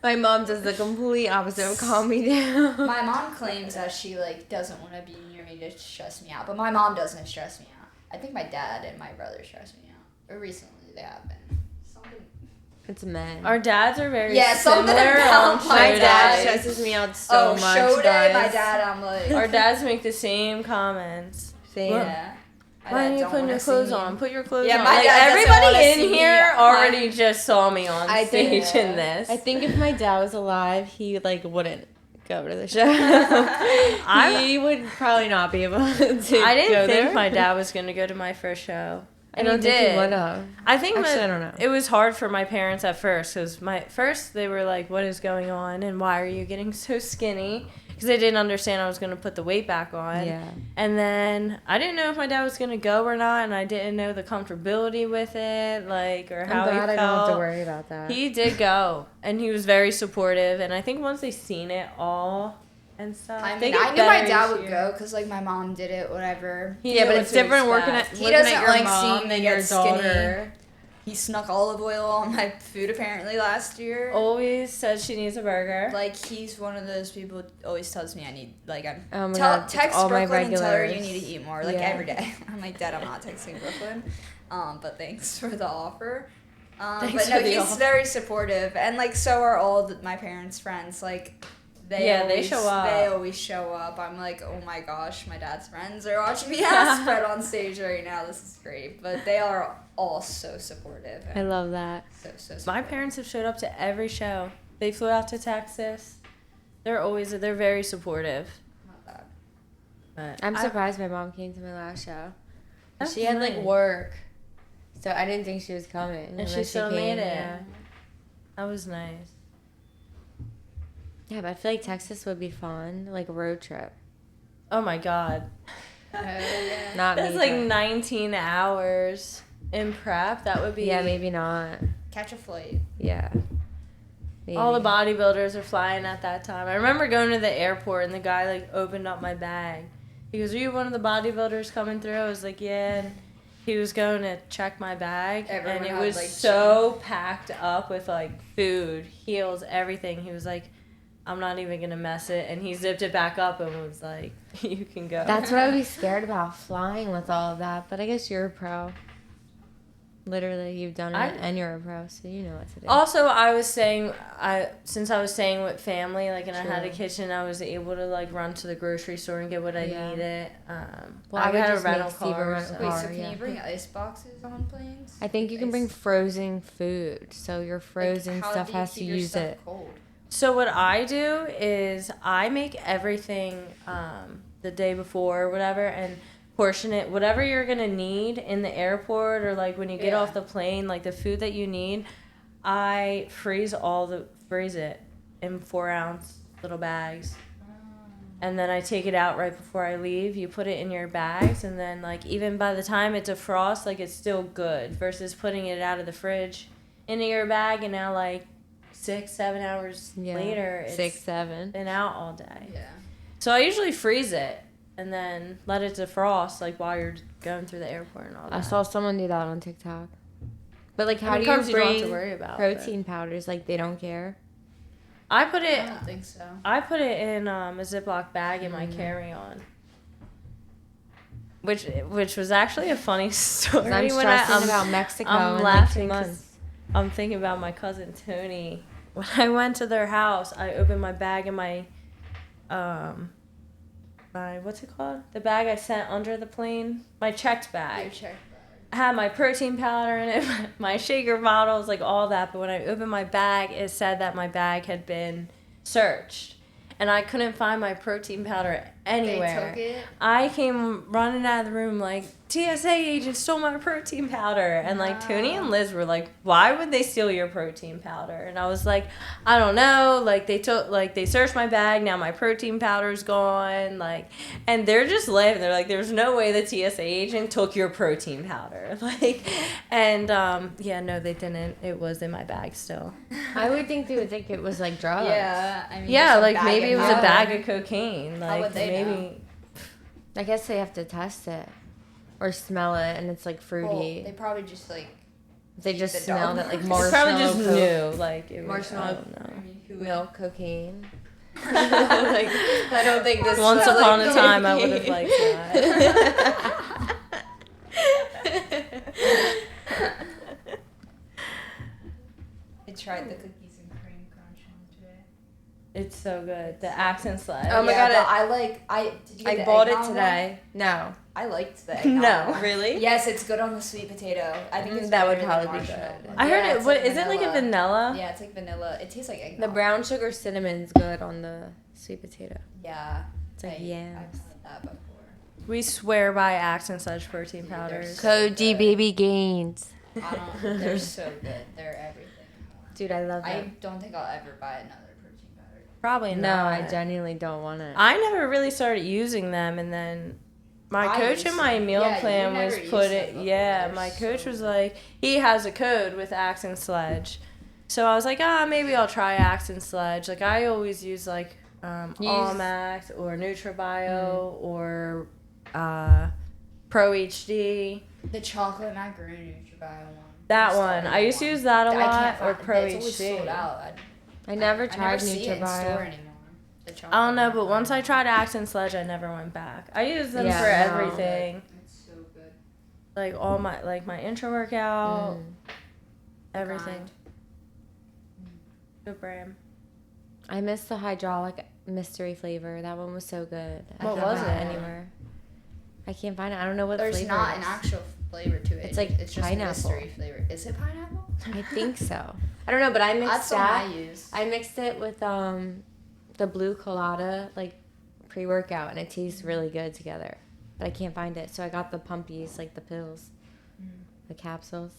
My mom does the complete opposite of calm me down. My mom claims that she doesn't want to be near me to stress me out, but my mom doesn't stress me out. I think my dad and my brother stress me out. Or recently they have been. It's men. Our dads are very something similar. about My dad stresses me out so much, show day, guys. my dad, I'm like... Our dads make the same comments. Same. Yeah. Why are you putting your clothes on? Put your clothes on. My dad doesn't everybody wanna in see here me. already just saw me on stage in this. I think if my dad was alive, he wouldn't go to the show. He would probably not be able to. I didn't go think there. my dad was gonna go to my first show. I don't think he would have. I think Actually, I don't know. it was hard for my parents at first because first they were like, "What is going on? And why are you getting so skinny?" Because they didn't understand I was gonna put the weight back on. Yeah. And then I didn't know if my dad was gonna go or not, and I didn't know the comfortability with it, or how I'm glad he felt. I don't have to worry about that. He did go, and he was very supportive. And I think once they seen it all and stuff, I they mean, get I knew my better dad each would year. go because my mom did it, whatever. Yeah, but it's different working at He looking doesn't at your like mom seeing than me your get skinny. daughter. He snuck olive oil on my food apparently last year. Always says she needs a burger. He's one of those people who always tells me I need, Oh my God, it's text all my Brooklyn and tell her you regulars. need to eat more, Yeah. every day. I'm like, Dad, I'm not texting Brooklyn. But thanks for the offer. Thanks but no, for the he's offer. very supportive. And, so are all my parents' friends. They show up. They always show up. I'm like, oh my gosh, my dad's friends are watching me ass spread on stage right now. This is great. But they are all so supportive. I love that. So supportive. My parents have showed up to every show. They flew out to Texas. They're very supportive. Not bad. But I'm surprised my mom came to my last show. That's She had nice. work, so I didn't think she was coming. And unless she still made it. Yeah. That was nice. Yeah, but I feel like Texas would be fun, like a road trip. Oh my God. Yeah. Not That's me. 19 hours in prep. That would be. Yeah, maybe not. Catch a flight. Yeah. Maybe. All the bodybuilders are flying at that time. I remember going to the airport and the guy opened up my bag. He goes, "Are you one of the bodybuilders coming through?" I was like, "Yeah." And he was going to check my bag, Everyone and it had, was so packed up with food, heels, everything. He was like, "I'm not even gonna mess it," and he zipped it back up and was like, "You can go." That's what I would be scared about, flying with all of that. But I guess you're a pro. Literally, you've done it, and you're a pro, so you know what to do. Also, I was saying, since I was staying with family, and I had a True. kitchen, I was able to run to the grocery store and get what I Yeah. needed. Well, I would had a just rental make Steve a car. rental so- Wait, car. so can yeah. you bring ice boxes on planes? I think you can bring frozen food, so your frozen stuff has to use it. Cold? So what I do is I make everything the day before or whatever and portion it whatever you're gonna need in the airport or when you get Yeah. off the plane, the food that you need. I freeze it in 4-ounce little bags. And then I take it out right before I leave. You put it in your bags, and then even by the time it defrosts, it's still good. Versus putting it out of the fridge into your bag, and now 6-7 hours later, it's 6-7. been out all day. Yeah. So I usually freeze it and then let it defrost while you're going through the airport and all that. I saw someone do that on TikTok. But how I mean, do carbs you you don't have bring to worry about, protein powders? They don't care. I put I it. don't think so. I put it in a Ziploc bag in my carry-on. Which was actually a funny story. I'm when stressing about Mexico I'm in laughing 2 'cause months. I'm thinking about my cousin Tony. When I went to their house, I opened my bag and my what's it called? The bag I sent under the plane. My checked bag. Your check I had my protein powder in it, my shaker bottles, all that. But when I opened my bag, it said that my bag had been searched. And I couldn't find my protein powder anywhere. They took it. I came running out of the room TSA agent stole my protein powder. And like Tony and Liz were like, why would they steal your protein powder? And I was like, I don't know. Like they searched my bag. Now my protein powder's gone. Like, and they're just laughing. They're like, there's no way the TSA agent took your protein powder. Like, and yeah, no, they didn't. It was in my bag still. I would think they would think it was like drugs. Yeah, I mean, Yeah, just a like bag maybe it of was a powder. bag of cocaine. Like would they maybe. know? I guess they have to test it or smell it, and it's like Well, fruity. they probably just like they just the smelled dog. it like They marshmallow. probably just coke, knew. Like it was, Marshmallow. I don't know. who would- milk, cocaine. Like, I don't think this. Once smells upon like a time, I would have cocaine. liked that. I tried the cookies and cream crunch one today. It's so good. The accent slide. Oh my Yeah, God, but did you get I the bought it eggnog one? today. No, I liked the eggnog one. Really? Yes, it's good on the sweet potato. I think it's That would better than probably be marshmallow good. one. I heard Yeah, it. it's What like is it like a vanilla? Yeah, it's like vanilla. It tastes like eggnog. the brown sugar cinnamon's good on the sweet potato. Yeah. It's like I've yams. had that before. We swear by accent sludge protein powders. Code G baby gains. I don't. They're so good. They're everything. Dude, I love I them. don't think I'll ever buy another protein powder. Probably No, not. I genuinely don't want it. I never really started using them, and then my I coach used in my them. meal Yeah, you plan was never used put them it. before. Yeah, They're my coach so was good. like, he has a code with accent sludge, so I was like, maybe I'll try accent sludge. Like I always use like You use- Allmax or NutriBio or Pro HD. The chocolate macaroni Nutri-Bio one. That That's the one. only I used to one. use that a I lot can't or find- Pro it's always sold HD. out. I never I tried never see it in store NutriBio. anymore. The chocolate I don't know, but macaroni. once I tried accent sludge, I never went back. I use them Yeah, for no. everything. It's so good. Like all my intro workout, Mm. everything. Grind. Good brand. I miss the hydraulic mystery flavor. That one was so good. I What can't was find it? anymore. I can't find it. I don't know what There's flavor not it an is. actual flavor to it. It's like it's just pineapple. a mystery flavor. Is it pineapple? I think so. I don't know, but I mixed That's the that. one I use. I mixed it with the blue colada like pre-workout, and it tastes really good together. But I can't find it, so I got the pumpies, like the pills, the capsules.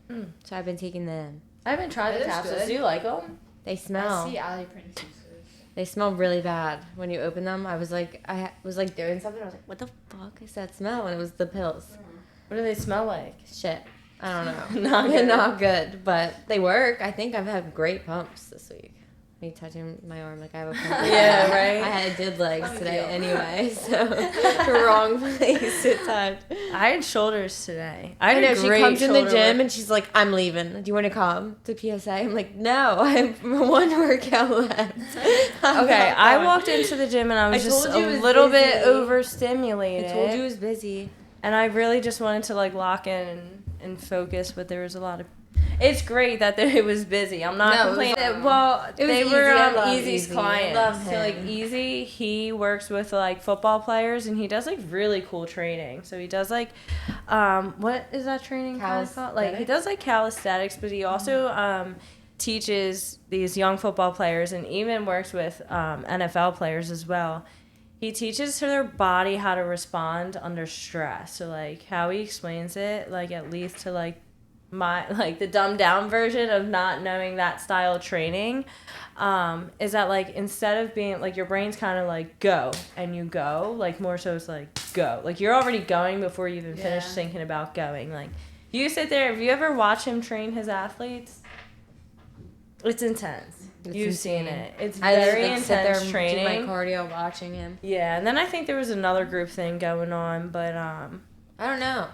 Mm. So I've been taking them. I haven't tried the Those capsules. good. Do you like them? They smell. I see Ali Prince uses. They smell really bad when you open them. I was like doing something. I was like, what the fuck is that smell? And it was the pills. What do they smell like? Shit. I don't know. Not good. Not good, but they work. I think I've had great pumps this week. Me touching my arm like I have a pump. Yeah, right? I did legs Funny today deal. anyway, so wrong place at times. I had shoulders today. I I had know a she great comes in the shoulder gym work- and she's like, "I'm leaving. Do you want to come to PSA?" I'm like, "No, I have one workout left." I'm Okay, not I going. walked into the gym and I was I just told you it a was little bit busy. overstimulated. I told you it was busy. And I really just wanted to like lock in and focus, but there was a lot of. It's great that it was busy. I'm not No, it was, complaining. Well, it was they Easy. were I love Easy's Easy. I clients. love So like him. Easy, he works with like football players, and he does like really cool training. So he does like, what is that training kind of called? Like he does like calisthenics, but he also teaches these young football players, and even works with NFL players as well. He teaches their body how to respond under stress. So like how he explains it, like at least to like the dumbed down version of not knowing that style of training, is that like instead of being like your brain's kind of like go and you go, like more so it's like go. Like you're already going before you even finish Yeah. thinking about going. Like you sit there, have you ever watched him train his athletes? It's intense. It's You've insane. seen it. It's I just, very like, sit there intense and training. do my cardio watching him. Yeah, and then I think there was another group thing going on, but I don't know.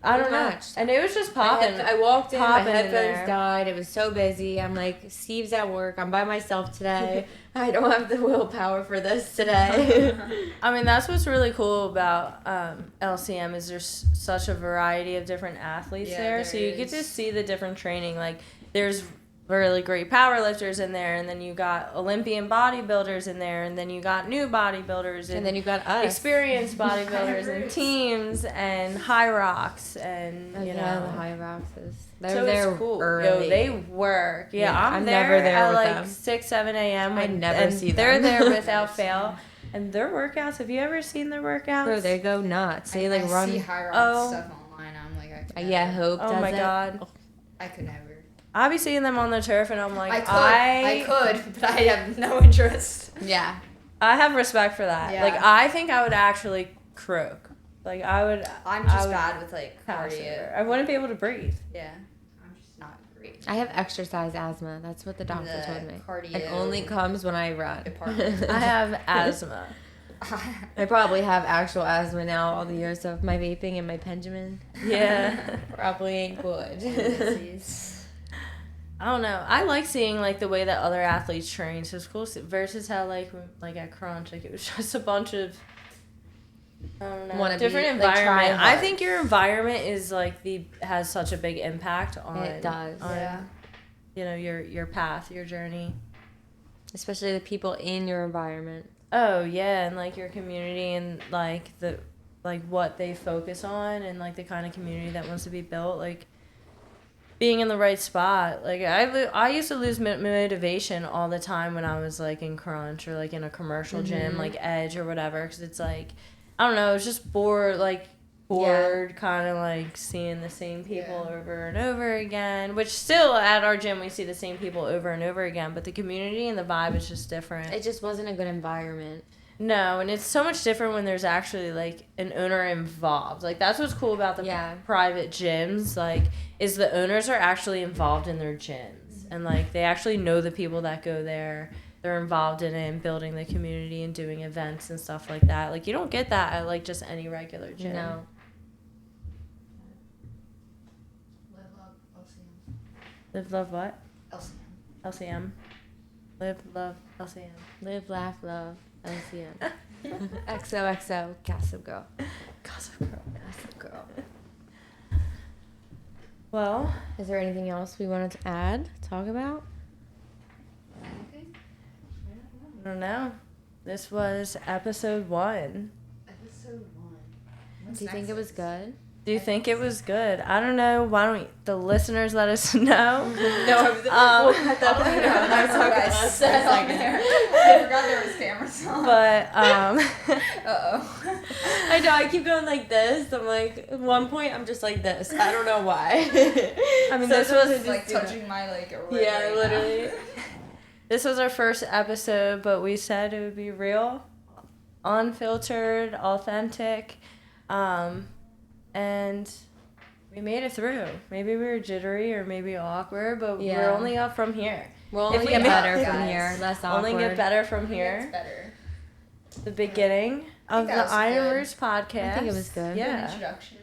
I don't Pretty know. much. And it was just popping. I walked in, my popping in headphones there. died. It was so busy. I'm like, Steve's at work. I'm by myself today. I don't have the willpower for this today. I mean, that's what's really cool about LCM is there's such a variety of different athletes Yeah, there. So there you get to is. see the different training. Like, there's really great power lifters in there, and then you got Olympian bodybuilders in there, and then you got new bodybuilders, and then you got us. experienced bodybuilders and teams and high rocks and Oh, you yeah, know the high rocks. They're so there it's cool. early. Yo, they work. Yeah, Yeah, I'm I'm there never there at with like them. 6, 7 a.m. I and never and see they're them. there without fail. And their workouts, have you ever seen their workouts? Bro, they go nuts. They like I run. see High Rock Oh. stuff online. I'm like, I could Yeah, never. Hope Oh does my it. god. I could never. I be seeing them on the turf and I'm like, I could, but I have no interest. Yeah. I have respect for that. Yeah. Like, I think I would actually croak. Like, I would. I'm I just would bad with like pass cardio. over. I wouldn't be able to breathe. Yeah, I'm just not great. I have exercise asthma. That's what the doctor The told me. cardio It only comes when I run. department. I have asthma. I probably have actual asthma now, all the years of my vaping and my Benjamin. Yeah. Probably ain't good. I don't know. I like seeing like the way that other athletes train. So it's cool versus how like at Crunch, like it was just a bunch of I don't know, Wanna different be, like, environment. try I hard. think your environment is like has such a big impact on It does. on, Yeah. you know, your path, your journey. Especially the people in your environment. Oh yeah, and like your community and like what they focus on and like the kind of community that wants to be built, like being in the right spot. Like I used to lose motivation all the time when I was like in Crunch or like in a commercial gym like Edge or whatever, because it's like I don't know, it's just bored kind of like seeing the same people over and over again, which still at our gym we see the same people over and over again, but the community and the vibe is just different. It just wasn't a good environment. No, and it's so much different when there's actually like an owner involved. Like that's what's cool about the private gyms, like is the owners are actually involved in their gyms and like they actually know the people that go there. They're involved in it and building the community and doing events and stuff like that. Like you don't get that at like just any regular gym. No. Live, love what? LCM. LCM. Live, love, LCM. Live, laugh, love. LCM. XOXO. Gossip Girl. Gossip Girl. Gossip Girl. Well, Is there anything else we wanted to add? Talk about? I don't know. This was episode 1. Episode 1. Do you think it was good? Do you think it was good? I don't know. Why don't the listeners let us know? No, I forgot there was cameras on. But Uh-oh. I know, I keep going like this. I'm like, at one point, I'm just like this. I don't know why. I mean, this was Like touching my like rib Yeah, right literally. now. this was our first episode, but we said it would be real, unfiltered, authentic, and we made it through. Maybe we were jittery or maybe awkward, but Yeah. we're only up from here. We'll only If we get make- better from guys. here. Less awkward. Only get better from It's here. better. The beginning of that the was Iron good. Roots podcast. I think it was good. Good Yeah. introduction.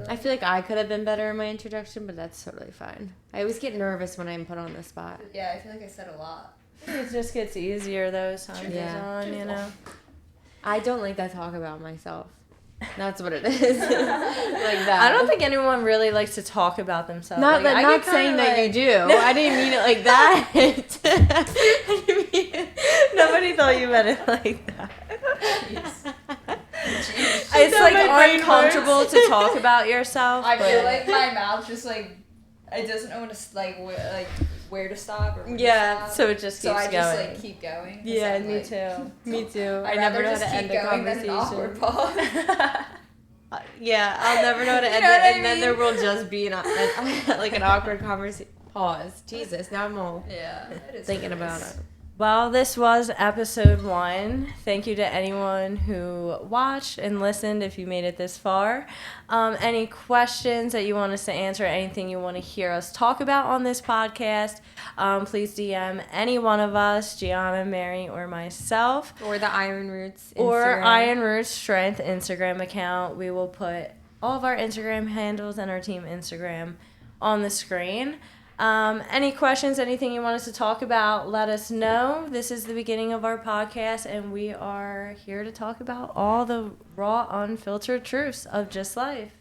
I feel like I could have been better in my introduction, but that's totally fine. I always get nervous when I'm put on the spot. Yeah, I feel like I said a lot. It just gets easier those times Yeah. goes on, you know. I don't like to talk about myself. That's what it is. Like that. I don't think anyone really likes to talk about themselves. Not Like, that, I not get saying kinda that like- you do. I didn't mean it like that. I didn't mean it. Nobody thought you meant it like that. Jeez. It's how like my brain uncomfortable works. to talk about yourself. I but feel like my mouth just like it doesn't know when to where to stop or when Yeah, to stop. so it just keeps so I going. just like keep going. 'cause Yeah, I'm, Me like, too. Me too. I I'd never rather know how just to end keep a going than an awkward conversation. pause. Yeah, I'll never know how to end know it, what I and then mean? there will just be like an awkward conversation. Pause. Jesus, now I'm all Yeah, it is thinking what about is. it. Well, this was episode 1. Thank you to anyone who watched and listened if you made it this far. Any questions that you want us to answer, anything you want to hear us talk about on this podcast, please DM any one of us, Gianna, Mary, or myself, Or the Iron Roots or Instagram. Iron Roots Strength Instagram account. We will put all of our Instagram handles and our team Instagram on the screen. Any questions, anything you want us to talk about, let us know. This is the beginning of our podcast, and we are here to talk about all the raw, unfiltered truths of just life.